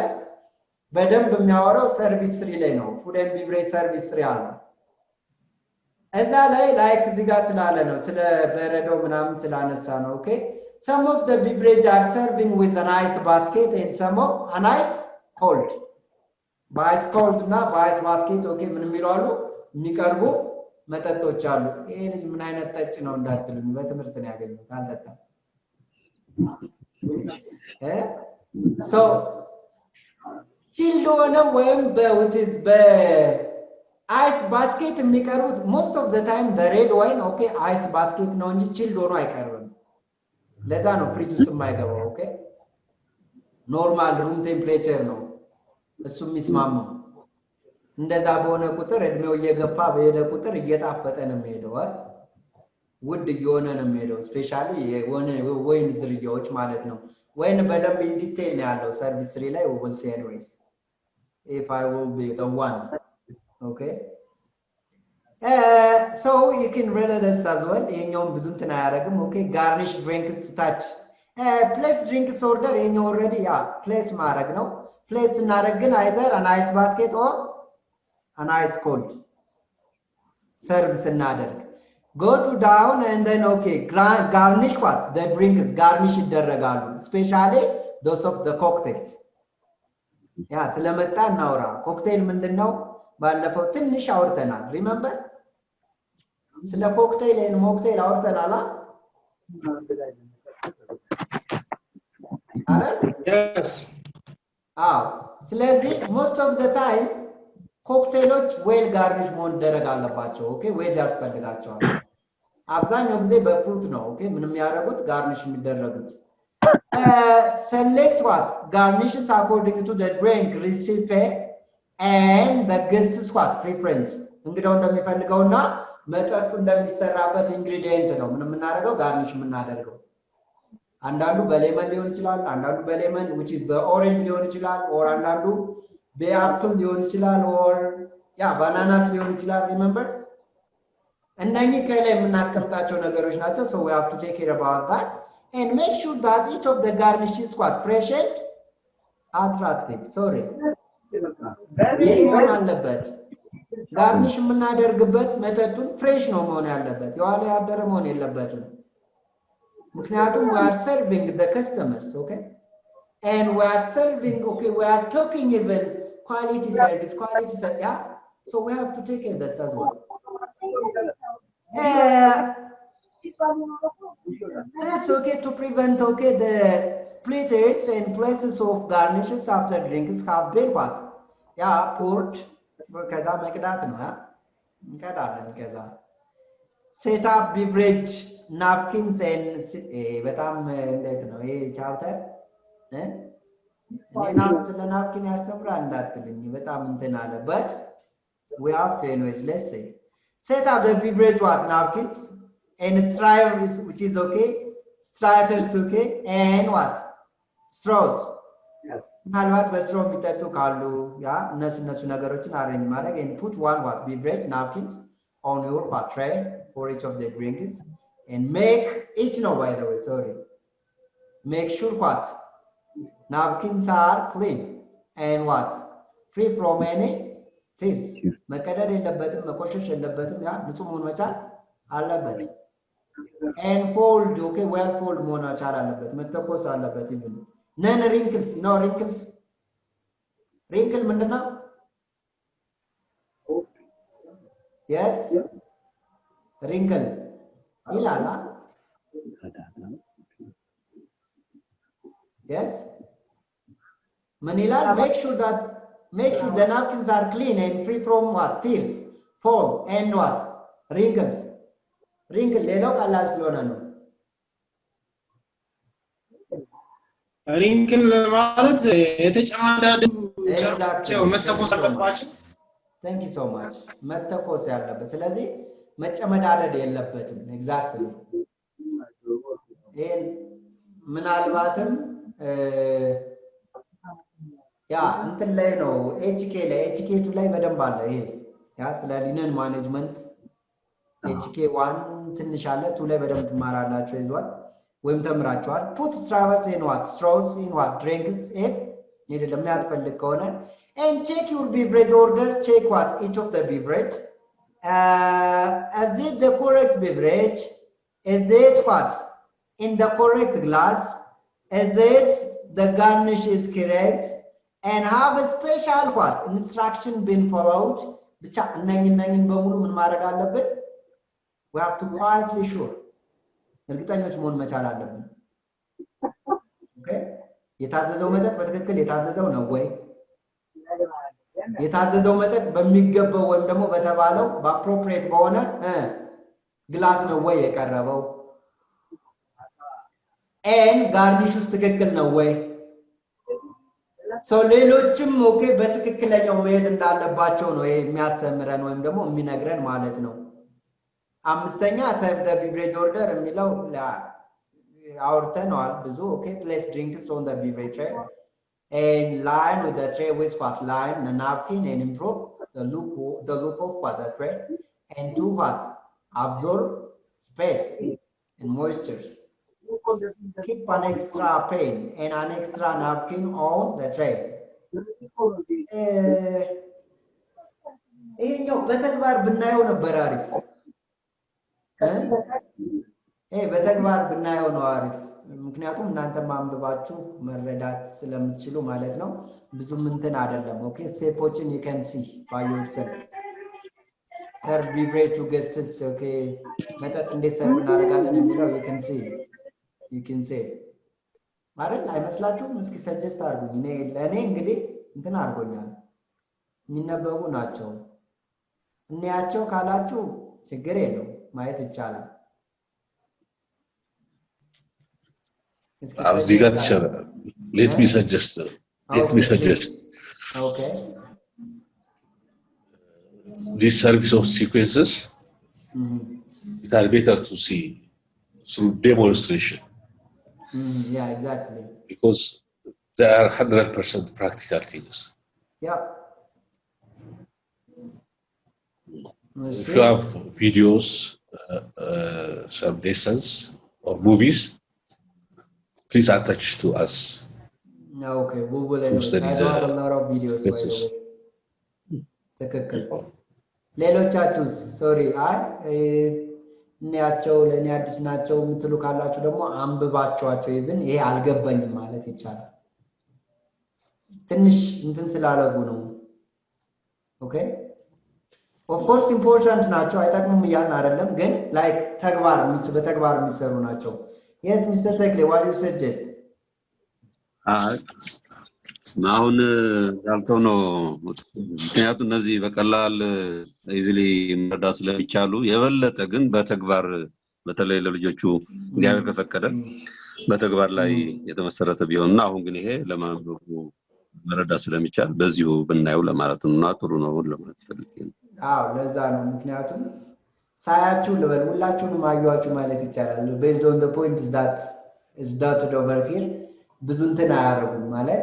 በደንብ የሚያወራው ሰርቪስ ስሪ ላይ ነው። ፉድ ኤንድ ቢቨሬጅ ሰርቪስ ስሪ አለ። እዛ ላይ ላይክ እዚህ ጋር ስላለ ነው ስለ በረዶ ምናምን ስላነሳ ነው። ኦኬ some of the beverage are serving with an ice basket and some of an ice cold. በአይስ ኮልድ እና በአይስ ባስኬት ኦኬ ምን የሚሏሉ የሚቀርቡ መጠጦች አሉ። ይሄ ልጅ ምን አይነት ጠጭ ነው እንዳትሉኝ በትምህርት ነው ያገኘሁት አልጠጣም። ሶ ቺልድ ሆነ ወይም which is በአይስ ባስኬት የሚቀርቡት most of the time the red wine ኦኬ አይስ ባስኬት ነው እንጂ ቺልድ ሆኖ አይቀርብም። ለዛ ነው ፍሪጅ ውስጥ የማይገባው። ኦኬ ኖርማል ሩም ቴምፕሬቸር ነው እሱ የሚስማማው። እንደዛ በሆነ ቁጥር እድሜው እየገፋ በሄደ ቁጥር እየጣፈጠ ነው የሚሄደው፣ ውድ እየሆነ ነው የሚሄደው። ስፔሻሊ የሆነ ወይን ዝርያዎች ማለት ነው። ወይን በደንብ ኢን ዲቴል ነው ያለው ሰርቪስ ትሪ ላይ we will see anyways if I will be the one. Okay so you can read this as well. ይሄኛውን ብዙ እንትን አያደርግም። ኦኬ ጋርኒሽ ድሪንክስ ታች ፕሌስ ድሪንክስ ኦርደር ይሄኛው ኦልሬዲ ያ ፕሌስ ማድረግ ነው። ፕሌስ እናደርግ ግን either an ice basket or an ice cold ሰርቪስ እናደርግ go to down and then okay garnish what the drinks garnish ይደረጋሉ especially those of the cocktails ያ ስለመጣ እናውራ። ኮክቴል ምንድነው? ባለፈው ትንሽ አውርተናል። ሪመምበር ስለ ኮክቴል እና ሞክቴል አውርተናል አይደል? yes ስለዚህ most of the time ኮክቴሎች ዌል ጋርኒሽ መሆን ደረግ አለባቸው። ኦኬ ዌጅ ያስፈልጋቸዋል። አብዛኛው ጊዜ በፍሩት ነው ኦኬ ምንም ያደረጉት ጋርኒሽ የሚደረጉት። select what garnishes according to the drink recipe and the guest's what preference እንግዲያው እንደሚፈልገውና መጠጡ እንደሚሰራበት ኢንግሪዲየንት ነው ምን የምናደርገው ጋርኒሽ የምናደርገው። አንዳንዱ በሌመን ሊሆን ይችላል፣ አንዳንዱ በሌመን which is በኦሬንጅ ሊሆን ይችላል፣ or አንዳንዱ በአፕል ሊሆን ይችላል፣ or ያ ባናናስ ሊሆን ይችላል። ሪሜምበር እነኚህ ከላይ የምናስቀምጣቸው ነገሮች ናቸው። so we have to take care about that and make sure that each of the garnish is what fresh and attractive. sorry ፍሬሽ መሆን አለበት። ጋርኒሽ የምናደርግበት መጠጡን ፍሬሽ ነው መሆን ያለበት፣ የዋለ ያደረ መሆን የለበትም። ምክንያቱም we are serving the customers okay and we are serving okay we are talking even quality service yeah so we have to take care of this as well. That's okay to prevent okay the splitters and places of garnishes after drinks have been what yeah poured ከዛ መቅዳት ነው እንቀዳለን። ከዛ set up beverage napkins and በጣም እንዴት ነው ይሄ ቻፕተር እኔና ስለ ናፕኪን ያስተምራል እንዳትልኝ በጣም እንትን አለ but we have to anyways let's say set up the beverage what napkins and straws which is okay straws okay and what straws ምናልባት በስትሮ የሚጠጡ ካሉ ያ እነሱ ነገሮችን አሬንጅ ማድረግ and put one what beverage napkins on your what tray for each of the drinks and make each no by the way sorry make sure what napkins are clean and what free from any tears መቀደድ የለበትም መቆሸሽ የለበትም ያ ንጹህ መሆን መቻል አለበት። and fold, okay, well fold መሆን መቻል አለበት መተኮስ አለበት even none wrinkles, you know wrinkles wrinkle ምንድነው? yes wrinkle ይላል yes ምን ይላል? make sure the napkins are clean and free from what? tears, foam and what? wrinkles wrinkle ሌላው ቀላል ስለሆነ ነው ሪንክል ማለት የተጨማዳዱ ጨርቆች መተኮስ አለባቸው thank you so much መተኮስ ያለበት ስለዚህ መጨመዳደድ የለበትም ኤግዛክትሊ ይሄን ምናልባትም ያ እንትን ላይ ነው ኤችኬ ላይ ኤችኬ2 ላይ በደንብ አለ ይሄ ያ ስለ ሊነን ማኔጅመንት ኤችኬ 1 ትንሽ አለ 2 ላይ በደንብ ትማራላችሁ ይዟል ወይም ተምራችኋል put straws in what straws in what drinks if need ለሚያስፈልግ ከሆነ and check your beverage order check what each of the beverage is it the correct beverage is it what in the correct glass is it the garnish is correct and have a special what instruction been followed ብቻ እነኝን በሙሉ ምን ማድረግ አለበት we have to quietly sure እርግጠኞች መሆን መቻል አለብን ኦኬ የታዘዘው መጠጥ በትክክል የታዘዘው ነው ወይ የታዘዘው መጠጥ በሚገባው ወይም ደግሞ በተባለው በአፕሮፕሪየት በሆነ ግላስ ነው ወይ የቀረበው and garnish ውስጥ ትክክል ነው ወይ so ሌሎችም ኦኬ በትክክለኛው መሄድ እንዳለባቸው ነው የሚያስተምረን ወይም ደግሞ የሚነግረን ማለት ነው አምስተኛ serve the beverage order የሚለው አውርተናል ብዙ ኦኬ place drinks on the beverage tray and line with the tray with what line the napkin and improve the look of what the tray and do what absorb space and moistures keep an extra pen and an extra napkin on the tray ይሄኛው በተግባር ብናየው ነበር አሪፍ በተግባር ብናየው ነው አሪፍ ምክንያቱም እናንተ ማንበባችሁ መረዳት ስለምትችሉ ማለት ነው ብዙም እንትን አይደለም ኦኬ ስቴፖችን you can see by yourself serve beverage to guests okay መጠጥ እንዴት ሰርቭ እናደርጋለን የሚለው you can say ማለት አይመስላችሁም እስኪ ሰጀስት አድርጉኝ ለኔ እንግዲህ እንትን አድርጎኛል የሚነበቡ ናቸው እንያቸው ካላችሁ ችግር የለው ማየት ይቻላል እዚህ ጋር ተሻለ let me suggest okay this service of sequences it are better to see through demonstration yeah exactly because they are 100% practical things yeah if you have videos some lessons or movies please attach to us okay we will I have a lot of videos by the way ተከክል ሌሎቻችሁስ ሶሪ እንያቸው ለኔ አዲስ ናቸው ምትሉ ካላችሁ ደግሞ አንብባችኋቸው ይብን ይሄ አልገባኝም ማለት ይቻላል ትንሽ እንትን ስላልጉ ነው ኦኬ of course important ናቸው አይጠቅሙም ይያልን አይደለም ግን like በተግባር የሚሰሩ ናቸው yes Mr. Tekle what you suggest አሁን ያልከው ነው ምክንያቱም እነዚህ በቀላል ኢዚሊ መረዳት ስለሚቻሉ የበለጠ ግን በተግባር በተለይ ለልጆቹ እግዚአብሔር ከፈቀደ በተግባር ላይ የተመሰረተ ቢሆንና አሁን ግን ይሄ ለማንበቡ መረዳት ስለሚቻል በዚሁ ብናየው ለማለት ነውና ጥሩ ነው ለማለት ፈልጌ ነው ለዛ ነው ምክንያቱም ሳያችሁ ልበል ሁላችሁንም አዩዋችሁ ማለት ይቻላል based on the point that is dotted over here ብዙ እንትን አያረጉም ማለት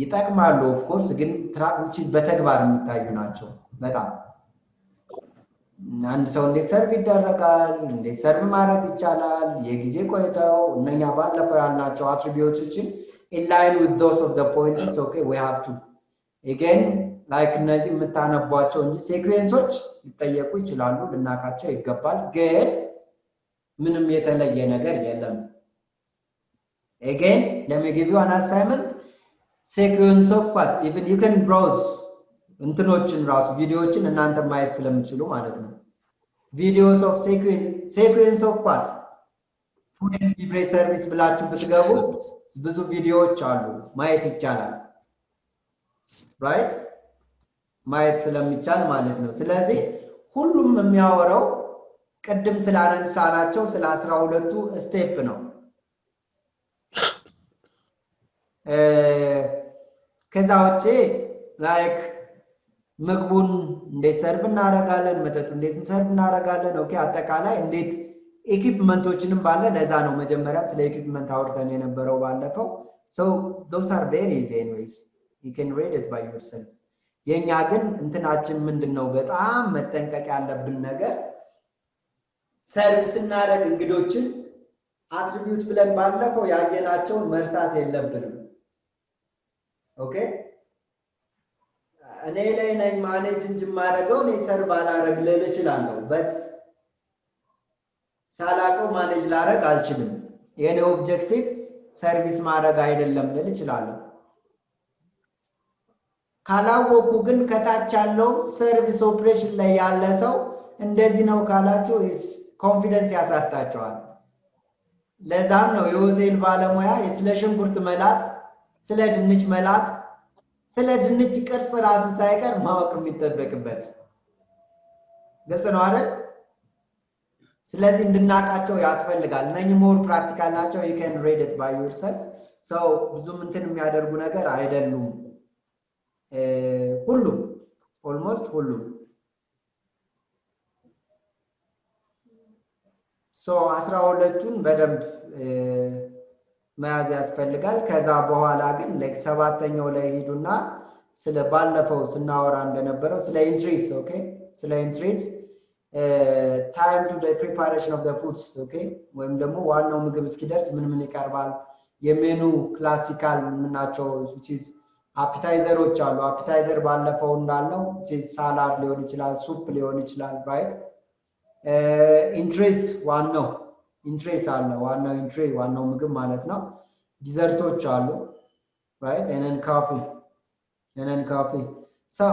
ይጣቅማሉ of course ግን ትራውጪ በተግባር የሚታዩ ናቸው በጣም አንድ ሰው እንዴት ሰርቭ ይደረጋል እንዴት ሰርቭ ማድረግ ይቻላል የጊዜ ቆይታው እነኛ ባለፈው ያልናቸው አትሪቢዩቶችን in line with those of the points okay we have to again like እነዚህ የምታነቧቸው እንጂ ሴኩዌንሶች ይጠየቁ ይችላሉ ልናካቸው ይገባል ግን ምንም የተለየ ነገር የለም again let me give you an assignment sequence of what even you can browse እንትኖችን ራሱ ቪዲዮዎችን እናንተ ማየት ስለምትችሉ ማለት ነው videos of sequence of what food and beverage service ብላችሁ ብትገቡ ብዙ ቪዲዮዎች አሉ ማየት ይቻላል right ማየት ስለሚቻል ማለት ነው ስለዚህ ሁሉም የሚያወራው ቀደም ስላነሳናቸው ስለ 12ቱ ስቴፕ ነው ከዛ ውጪ ላይክ ምግቡን እንዴት ሰርቭ እናደርጋለን መጠጥ እንዴት ሰርቭ እናደርጋለን ኦኬ አጠቃላይ እንዴት ኢኩዊፕመንቶችንም ባለ ለዛ ነው መጀመሪያ ስለ ኢኩዊፕመንት አውርተን የነበረው ባለፈው so those are very easy anyways you can read it by yourself የኛ ግን እንትናችን ምንድነው በጣም መጠንቀቅ ያለብን ነገር ሰርቪስ እናደርግ እንግዶችን አትሪቢዩት ብለን ባለፈው ያየናቸው መርሳት የለብንም ኦኬ እኔ ላይ ነኝ ማኔጅ እንጂ ማረገው እኔ ሰርቭ አላረግ ልል እችላለሁ but ሳላቀው ማኔጅ ላረግ አልችልም የኔ ኦብጀክቲቭ ሰርቪስ ማድረግ አይደለም ልል እችላለሁ ካላወቁ ግን ከታች ያለው ሰርቪስ ኦፕሬሽን ላይ ያለ ሰው እንደዚህ ነው ካላችሁ ኮንፊደንስ ያሳጣቸዋል ለዛም ነው የሆቴል ባለሙያ ስለ ሽንኩርት መላት ስለ ድንች መላት ስለ ድንች ቅርጽ ራሱ ሳይቀር ማወቅ የሚጠበቅበት ግልጽ ነው አይደል ስለዚህ እንድናቃቸው ያስፈልጋል እነኚህ ሞር ፕራክቲካል ናቸው you can read it by yourself so ብዙም እንትን የሚያደርጉ ነገር አይደሉም ሁሉም almost ሁሉም so 12ቱን በደንብ መያዝ ያስፈልጋል ከዛ በኋላ ግን like 7ኛው ላይ ሄዱና ስለ ባለፈው ስናወራ እንደነበረው ስለ ኢንትሪስ ኦኬ ስለ ኢንትሪስ time to the preparation of the foods okay ወይም ደግሞ ዋናው ምግብ እስኪደርስ ምን ይቀርባል የሜኑ ክላሲካል ምናቸው which is appetizers አሉ appetizer ባለፈው እንዳለው which is salad ሊሆን ይችላል ሱፕ ሊሆን ይችላል right ኢንትሪስ ዋናው ኢንትሪስ አለ ዋናው ኢንትሪ ዋናው ምግብ ማለት ነው ዲዘርቶች አሉ right and then coffee so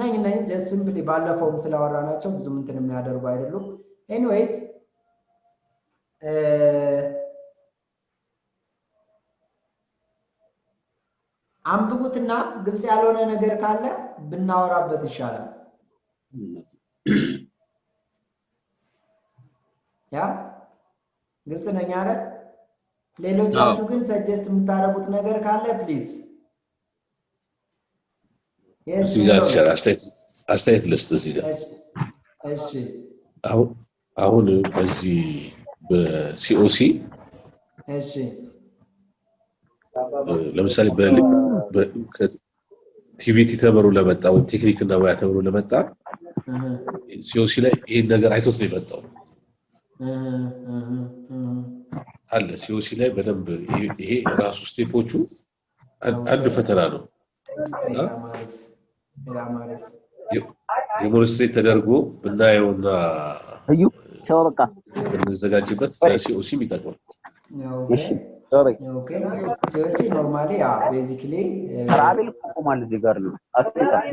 ነኝ just simply ባለፈው ስለወራናቸው ብዙም እንትን የሚያደርጉ አይደሉም anyways አንብቡትና ግልጽ ያልሆነ ነገር ካለ ብናወራበት ይሻላል ያ ግልጽ ነኝ አይደል ሌሎቻችሁ ግን ሰጀስት የምታረጉት ነገር ካለ ፕሊዝ እዚህ ጋር አስተያየት ልስጥ እዚህ ጋር እሺ አሁን በዚህ በሲኦሲ እሺ ለምሳሌ ቲቪቲ ተመሩ ለመጣ ወይ ቴክኒክ እና ሙያ ተመሩ ለመጣ ሲኦሲ ላይ ይሄን ነገር አይቶት ነው የመጣው አለ ሲኦሲ ላይ በደንብ ይሄ ራሱ ስቴፖቹ አንድ ፈተና ነው ዴሞንስትሬት ተደርጎ ብናየውና እዩ ቻው በቃ እንዘጋጅበት ሲኦሲ ይጠቅማል sorry okay ሲኦሲ ኖርማሊ ያ ቤዚክሊ አራቤል ቆማል እዚህ ጋር ነው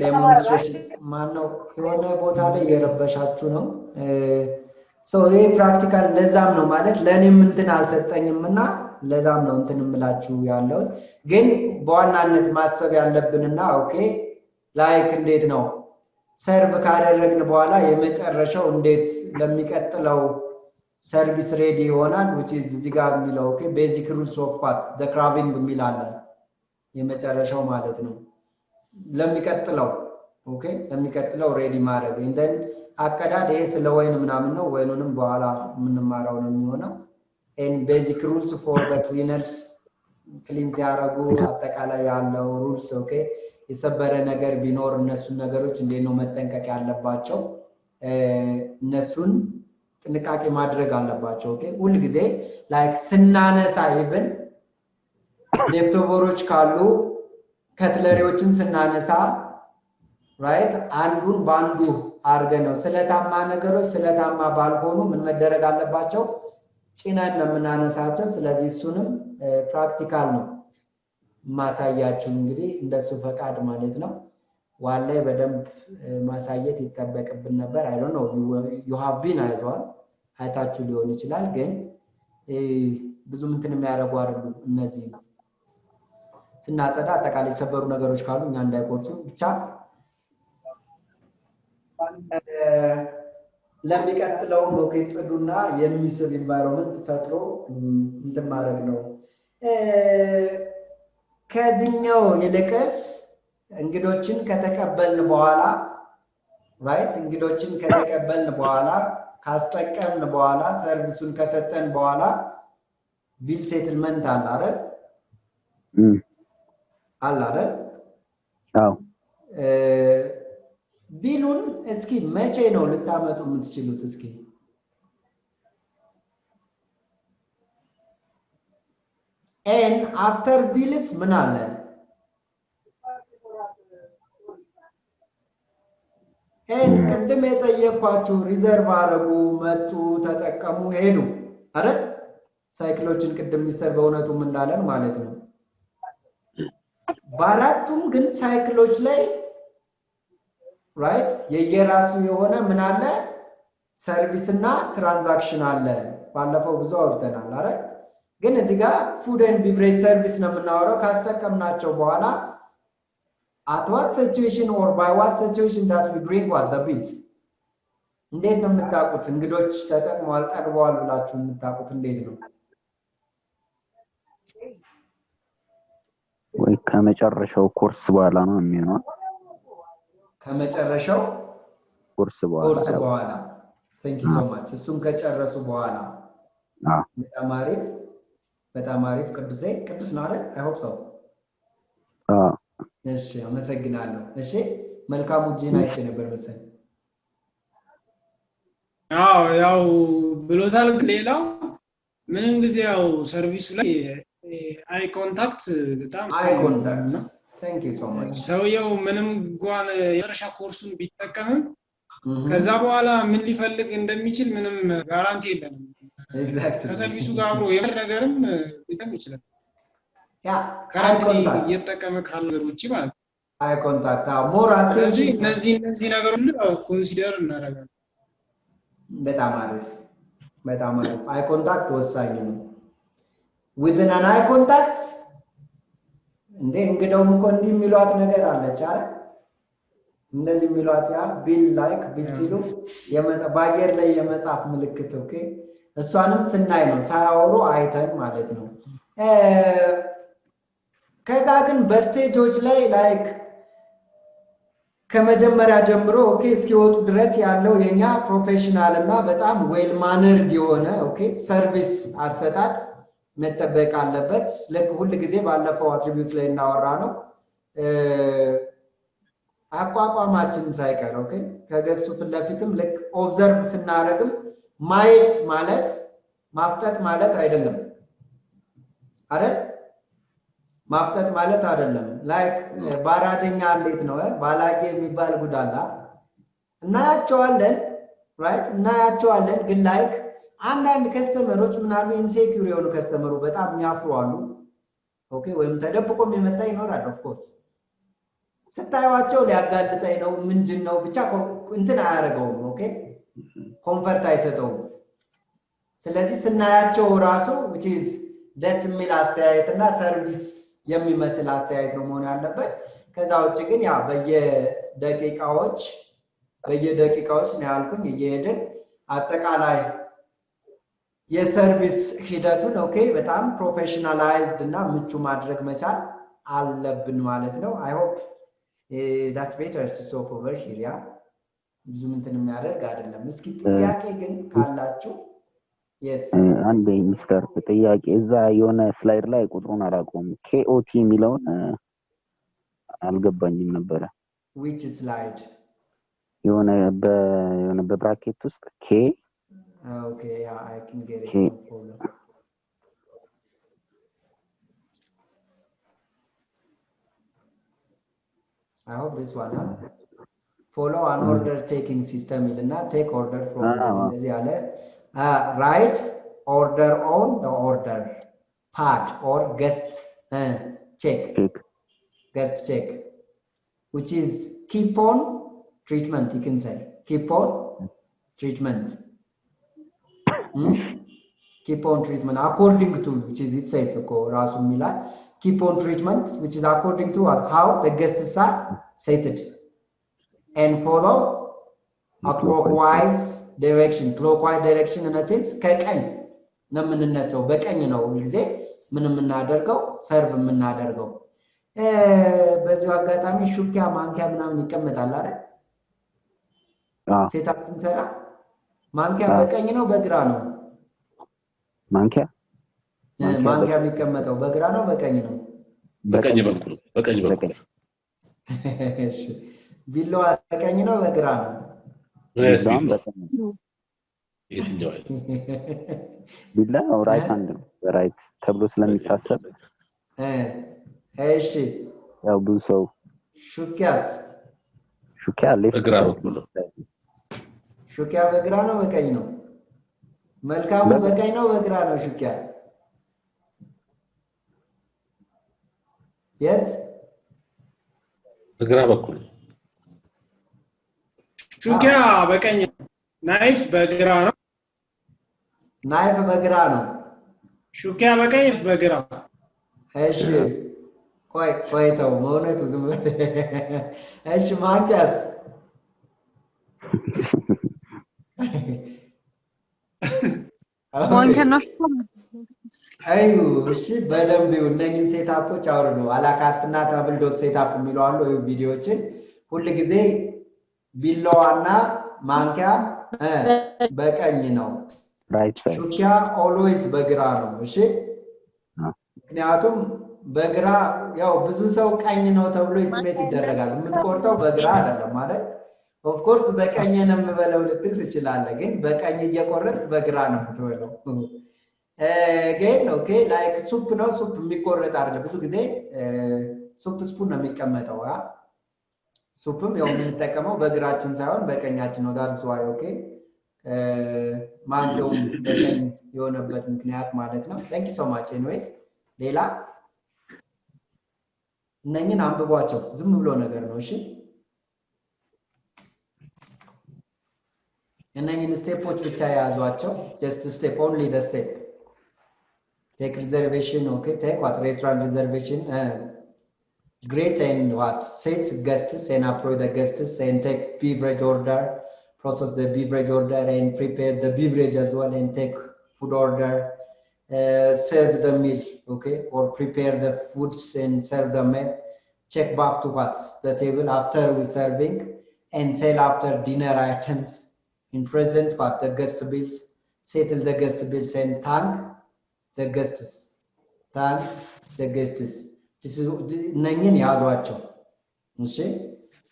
ዴሞንስትሬሽን ማነው የሆነ ቦታ ላይ የረበሻችሁ ነው so ይሄ ፕራክቲካል ለዛም ነው ማለት ለኔም እንትን አልሰጠኝምና ለዛም ነው እንትን እምላችሁ ያለው ግን በዋናነት ማሰብ ያለብንና ኦኬ ላይክ እንዴት ነው ሰርቭ ካደረግን በኋላ የመጨረሻው እንዴት ለሚቀጥለው ሰርቪስ ሬዲ ይሆናል which is እዚህ ጋር የሚለው ኦኬ ቤዚክ ሩልስ ኦፍ what the crabbing የሚላል የመጨረሻው ማለት ነው ለሚቀጥለው ኦኬ ለሚቀጥለው ሬዲ ማድረግ and then አቀዳድ ይሄ ስለ ወይን ምናምን ነው ወይኑንም በኋላ ምንማራው ነው የሚሆነው and basic rules for the cleaners ክሊን ሲያረጉ አጠቃላይ ያለው ሩልስ ኦኬ የሰበረ ነገር ቢኖር እነሱን ነገሮች እንዴት ነው መጠንቀቅ ያለባቸው እነሱን ጥንቃቄ ማድረግ አለባቸው ኦኬ ሁሉ ጊዜ ላይክ ስናነሳ even ሌፍቶቨሮች ካሉ ከትለሪዎችን ስናነሳ right አንዱን ባንዱ አርገ ነው ስለታማ ነገሮች ስለታማ ባልሆኑ ምን መደረግ አለባቸው ጭነን ነው የምናነሳቸው። ስለዚህ እሱንም ፕራክቲካል ነው ማሳያችሁ እንግዲህ እንደሱ ፈቃድ ማለት ነው። ዋን ላይ በደንብ ማሳየት ይጠበቅብን ነበር። አይ ዶንት ኖ ዩ ሃቭ ቢን አይቷል አይታችሁ ሊሆን ይችላል፣ ግን ብዙ እንትን የሚያደርጉ አይደሉም። እነዚህ ስናጸዳ አጠቃላይ ሰበሩ ነገሮች ካሉ እኛ እንዳይቆርጡ ብቻ ለሚቀጥለው ኦኬ ጽዱና የሚስብ ኢንቫይሮንመንት ፈጥሮ እንትን ማድረግ ነው። ከዚህኛው ይልቅስ እንግዶችን ከተቀበልን በኋላ ራይት እንግዶችን ከተቀበልን በኋላ ካስጠቀምን በኋላ ሰርቪሱን ከሰጠን በኋላ ቢል ሴትልመንት አለ አይደል? አለ አይደል? አዎ። ቢሉን እስኪ መቼ ነው ልታመጡ የምትችሉት? እስኪ ኤን አፍተር ቢልስ ምን አለ? ኤን ቅድም የጠየኳችሁ ሪዘርቭ አረጉ፣ መጡ፣ ተጠቀሙ፣ ሄዱ አይደል? ሳይክሎችን ቅድም ሚስተር በእውነቱም እንዳለን ማለት ነው። በአራቱም ግን ሳይክሎች ላይ ራይት የየራሱ የሆነ ምን አለ? ሰርቪስ እና ትራንዛክሽን አለ። ባለፈው ብዙ አውርተናል አይደል? ግን እዚህ ጋር ፉድ ኤንድ ቢቨሬጅ ሰርቪስ ነው የምናወራው። ካስጠቀምናቸው በኋላ at what situation or by what situation that we bring what the bills እንዴት ነው የምታውቁት? እንግዶች ተጠቅመዋል ጠግበዋል ብላችሁ የምታውቁት እንዴት ነው? ወይ ከመጨረሻው ኮርስ በኋላ ነው የሚሆነው። ከመጨረሻው ኮርስ በኋላ thank you so much እሱን ከጨረሱ በኋላ በጣም አሪፍ ቅዱስ ነው አይደል? I hope so እሺ አመሰግናለሁ። እሺ መልካሙ ጂና አይቼ ነበር መሰለኝ። ያው ብሎታል። ሌላው ምንም ጊዜ ያው ሰርቪሱ ላይ አይ ኮንታክት በጣም አይ ኮንታክት thank you so much ሰውየው ምንም እንኳን የመጨረሻ ኮርሱን ቢጠቀምም ከዛ በኋላ ምን ሊፈልግ እንደሚችል ምንም ጋራንቲ የለንም። ኤግዛክትሊ ከሰርቪሱ ጋር አብሮ የመረገርም ሊጠም ይችላል። ያ ካራንቲኒ እየተጠቀመ ካለ ነገሮች ማለት ነው። አይ ኮንታክት ሞር አቴንሽን እነዚህ ነገሮች ኮንሲደር እናደርጋለን። በጣም አሪፍ አይ ኮንታክት ወሳኝ ነው። within an eye contact እንግዲያውም እኮ እንዲህ የሚሏት ነገር አለች አይደል? እንደዚህ የሚሏት ያ ቢል ሲሉ በአየር ላይ የመጻፍ ምልክት ኦኬ፣ እሷንም ስናይ ነው ሳያወሩ አይተን ማለት ነው። ከዛ ግን በስቴጆች ላይ ከመጀመሪያ ጀምሮ ኦኬ እስኪወጡ ድረስ ያለው የኛ ፕሮፌሽናል እና በጣም ዌል ማነርድ የሆነ ኦኬ ሰርቪስ አሰጣጥ መጠበቅ አለበት። ልክ ሁሉ ጊዜ ባለፈው አትሪቢዩት ላይ እናወራ ነው አቋቋማችን ሳይቀር ኦኬ ከገስቱ ፊት ለፊትም ልክ ኦብዘርቭ ስናደርግም ማየት ማለት ማፍጠጥ ማለት አይደለም አይደል? ማፍጠጥ ማለት አይደለም። ባራደኛ እንዴት ነው ባላጌ የሚባል ጉዳላ እናያቸዋለን ራይት እናያቸዋለን። ግን አንዳንድ ከስተመሮች ምናልባት ኢንሴኪዩር የሆኑ ከስተመሩ በጣም የሚያፍሩ አሉ ኦኬ፣ ወይም ተደብቆም የመጣ ይኖራል። ኦፍ ኮርስ ስታዩዋቸው ሊያጋልጠኝ ነው ምንድነው ብቻ እንትን አያደርገውም ኦኬ፣ ኮምፈርት አይሰጠውም። ስለዚህ ስናያቸው ራሱ which is ደስ የሚል አስተያየትና ሰርቪስ የሚመስል አስተያየት ነው መሆን ያለበት። ከዛ ውጭ ግን ያ በየደቂቃዎች ነው ያልኩኝ እየሄድን አጠቃላይ የሰርቪስ ሂደቱን ኦኬ በጣም ፕሮፌሽናላይዝድ እና ምቹ ማድረግ መቻል አለብን ማለት ነው። አይ ሆፕ that's better to stop over here ያ ብዙ እንትን የሚያደርግ አይደለም። እስኪ ጥያቄ ግን ካላችሁ አንድ ሚስተር ጥያቄ እዛ የሆነ ስላይድ ላይ ቁጥሩን አላውቀውም KOT የሚለውን አልገባኝም ነበረ። which slide የሆነ በብራኬት ውስጥ K okay yeah I can get it I hope this one follow an order taking system ይልና take order from እንደዚህ ያለ right order on the order part or guest check guest check which is keep on treatment you can say keep on treatment keep on treatment according to which is it says rasu mila keep on treatment which is according to how the guests are seated and follow a clockwise direction in a sense ከቀኝ ነው የምንነሳው በቀኝ ነው ጊዜ ምን የምናደርገው ሰርቭ የምናደርገው በዚሁ አጋጣሚ ሹኪያ ማንኪያ ምናምን ይቀመጣል አይደል ሴታፕ ስንሰራ ማንኪያ በቀኝ ነው በግራ ነው ማንኪያ የሚቀመጠው በግራ ነው በቀኝ ነው በቀኝ በኩል እሺ ቢላዋ በቀኝ ነው በግራ ነው የትኛው አይነት ቢላ ራይት ሃንድ ነው ራይት ተብሎ ስለሚታሰብ እሺ ያው ብዙ ሰው ሹኪያ ሌፍት በግራ በኩል ነው ሹኪያ በግራ ነው በቀኝ ነው መልካሙ በቀኝ ነው በግራ ነው ሹኪያ yes በግራ በኩል ሹኪያ በቀኝ ናይፍ በግራ ነው ሹኪያ በቀኝ በግራ እሺ ቆይ ተው መሆነቱ ዝም እሺ ማንኪያስ ማንኪያና አዩ እሺ በደንብ እነኚህን ሴታፖች አውርዱ አላካትና ታብል ሴታፕ የሚለው አሉ ቪዲዮዎችን ሁሉ ጊዜ ቢላዋና ማንኪያ በቀኝ ነው ሹኪያ ኦልዌይስ በግራ ነው እሺ ምክንያቱም በግራ ያው ብዙ ሰው ቀኝ ነው ተብሎ ስሜት ይደረጋል የምትቆርጠው በግራ አይደለም ማለት ኦፍ ኮርስ በቀኝ ነው የምበለው ልትል ትችላለህ ግን በቀኝ እየቆረጥ በግራ ነው የምትበለው ግን ኦኬ ላይክ ሱፕ ነው ሱፕ የሚቆረጥ አይደለም ብዙ ጊዜ ሱፕ ስፑን ነው የሚቀመጠው ሱፕም ያው የምንጠቀመው በግራችን ሳይሆን በቀኛችን ነው ዳርስ ዋይ ኦኬ ማንኪያውም በቀኝ የሆነበት ምክንያት ማለት ነው thank you so much anyways ሌላ እነኝን አንብቧቸው ዝም ብሎ ነገር ነው እሺ እነኝን ስቴፖች ብቻ ያዟቸው just step only the step take reservation okay take what restaurant reservation great and what set guests and approach the guests and take beverage order process the beverage order and prepare the beverage as well and take food order serve the meal okay or prepare the foods and serve the meal check back to what's the table after we serving and sell after dinner items in present what the guest bills settle the guest bills and thank the guests this is ነኝን ያዟቸው እሺ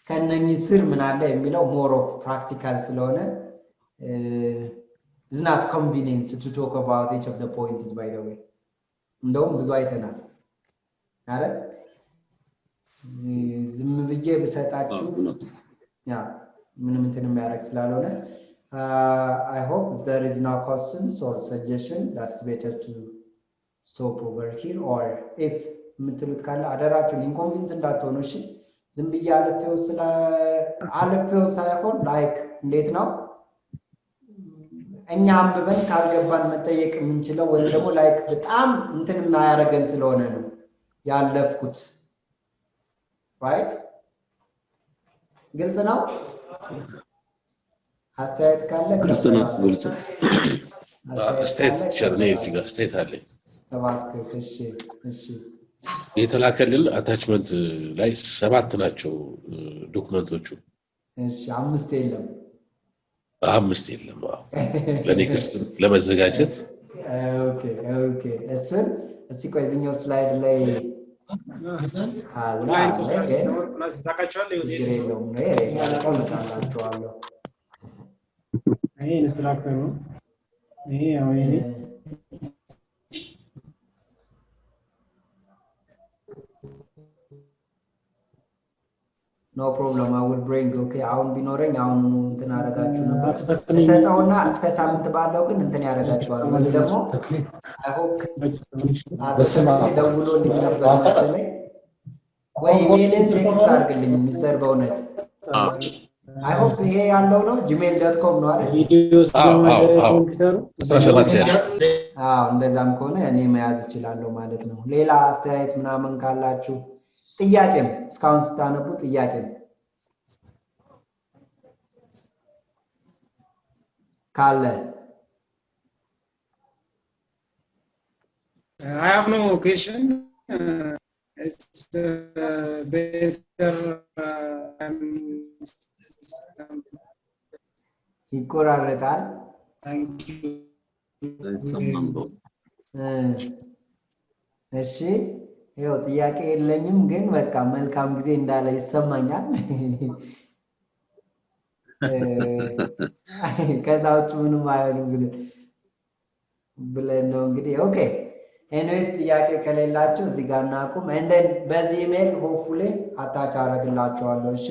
ከነኚህ ስር ምን አለ የሚለው more of practical ስለሆነ is not convenient to talk about each of the points by the way እንደውም ብዙ አይተናል አይደል ዝም ብዬ በሰጣችሁ ያ ምንም እንትን የሚያደርግ ስላልሆነ I hope if there is no questions or suggestion that's better to stop over here or if ምትሉት ካለ አደራችሁ ኢንኮንቪንስ እንዳትሆኑ እሺ ዝም ብዬ አለፈው ሳይሆን ላይክ እንዴት ነው እኛ አንብበን ካልገባን መጠየቅ የምንችለው ወይ ደግሞ ላይክ በጣም እንትን የማያረገን ስለሆነ ነው ያለፍኩት right ግልጽ ነው አስተያየት ካለ ግልጽ ነው አስተያየት ይቻላል ነው እዚህ ጋር አስተያየት አለ ተባክህ እሺ የተላከልን አታችመንት ላይ 7 ናቸው ዶክመንቶቹ እሺ 5 የለም 5 የለም ለኔክስት ለመዘጋጀት ኦኬ እሱን እስቲ ቆይ እዚህኛው ስላይድ ላይ ይሄ ኢንስትራክተር ነው ይሄ ያው ይሄ ኖ ፕሮብለም አይ ዊል ብሪንግ ኦኬ አሁን ቢኖረኝ አሁን እንትን አረጋችሁ ነበር ተሰጠውና እስከ ሳምንት ባለው ግን እንትን ያረጋችኋል ወይ ደግሞ አይ ሆፕ ደውሎልኝ ነበር መሰለኝ ወይ ኢሜልን ቴክስት አድርግልኝ ሚስተር በእውነት አይ ሆፕ ይሄ ያለው ነው gmail.com ነው አይደል ቪዲዮ ስለማጀረ ኮምፒውተሩ እንደዛም ከሆነ እኔ መያዝ እችላለሁ ማለት ነው ሌላ አስተያየት ምናምን ካላችሁ ጥያቄም እስካሁን ስታነቡ ጥያቄም ካለ I have no question it's better ይቆራረጣል thank you እሺ ይኸው ጥያቄ የለኝም ግን በቃ መልካም ጊዜ እንዳለ ይሰማኛል ከዛውጭ ምንም አይሆንም ብለን ነው እንግዲህ ኦኬ ኤኒዌይስ ጥያቄ ከሌላችሁ እዚህ ጋር እናቁም እንደን በዚህ ኢሜል ሆፕፉሊ አታች አረግላችኋለሁ እሺ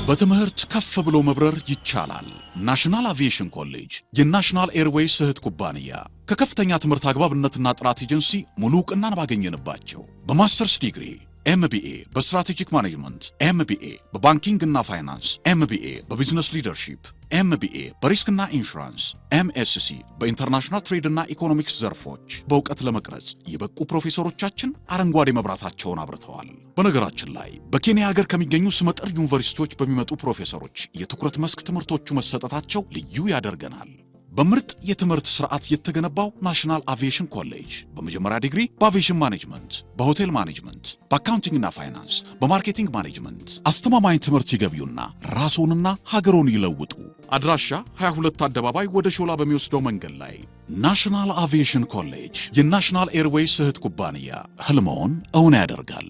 በትምህርት ከፍ ብሎ መብረር ይቻላል ናሽናል አቪዬሽን ኮሌጅ የናሽናል ኤርዌይስ እህት ኩባንያ ከከፍተኛ ትምህርት አግባብነትና ጥራት ኤጀንሲ ሙሉ ዕውቅናን ባገኘንባቸው በማስተርስ ዲግሪ MBA በስትራቴጂክ ማኔጅመንት MBA በባንኪንግ እና ፋይናንስ MBA በቢዝነስ ሊደርሺፕ MBA በሪስክና ኢንሹራንስ MSc በኢንተርናሽናል ትሬድ እና ኢኮኖሚክስ ዘርፎች በእውቀት ለመቅረጽ የበቁ ፕሮፌሰሮቻችን አረንጓዴ መብራታቸውን አብርተዋል። በነገራችን ላይ በኬንያ ሀገር ከሚገኙ ስመጥር ዩኒቨርሲቲዎች በሚመጡ ፕሮፌሰሮች የትኩረት መስክ ትምህርቶቹ መሰጠታቸው ልዩ ያደርገናል። በምርጥ የትምህርት ስርዓት የተገነባው ናሽናል አቪዬሽን ኮሌጅ በመጀመሪያ ዲግሪ በአቪዬሽን ማኔጅመንት፣ በሆቴል ማኔጅመንት፣ በአካውንቲንግ እና ፋይናንስ፣ በማርኬቲንግ ማኔጅመንት አስተማማኝ ትምህርት ይገቢውና ራስዎንና ሀገሮን ይለውጡ። አድራሻ 22 አደባባይ ወደ ሾላ በሚወስደው መንገድ ላይ ናሽናል አቪዬሽን ኮሌጅ የናሽናል ኤርዌይስ እህት ኩባንያ ህልሞን እውን ያደርጋል።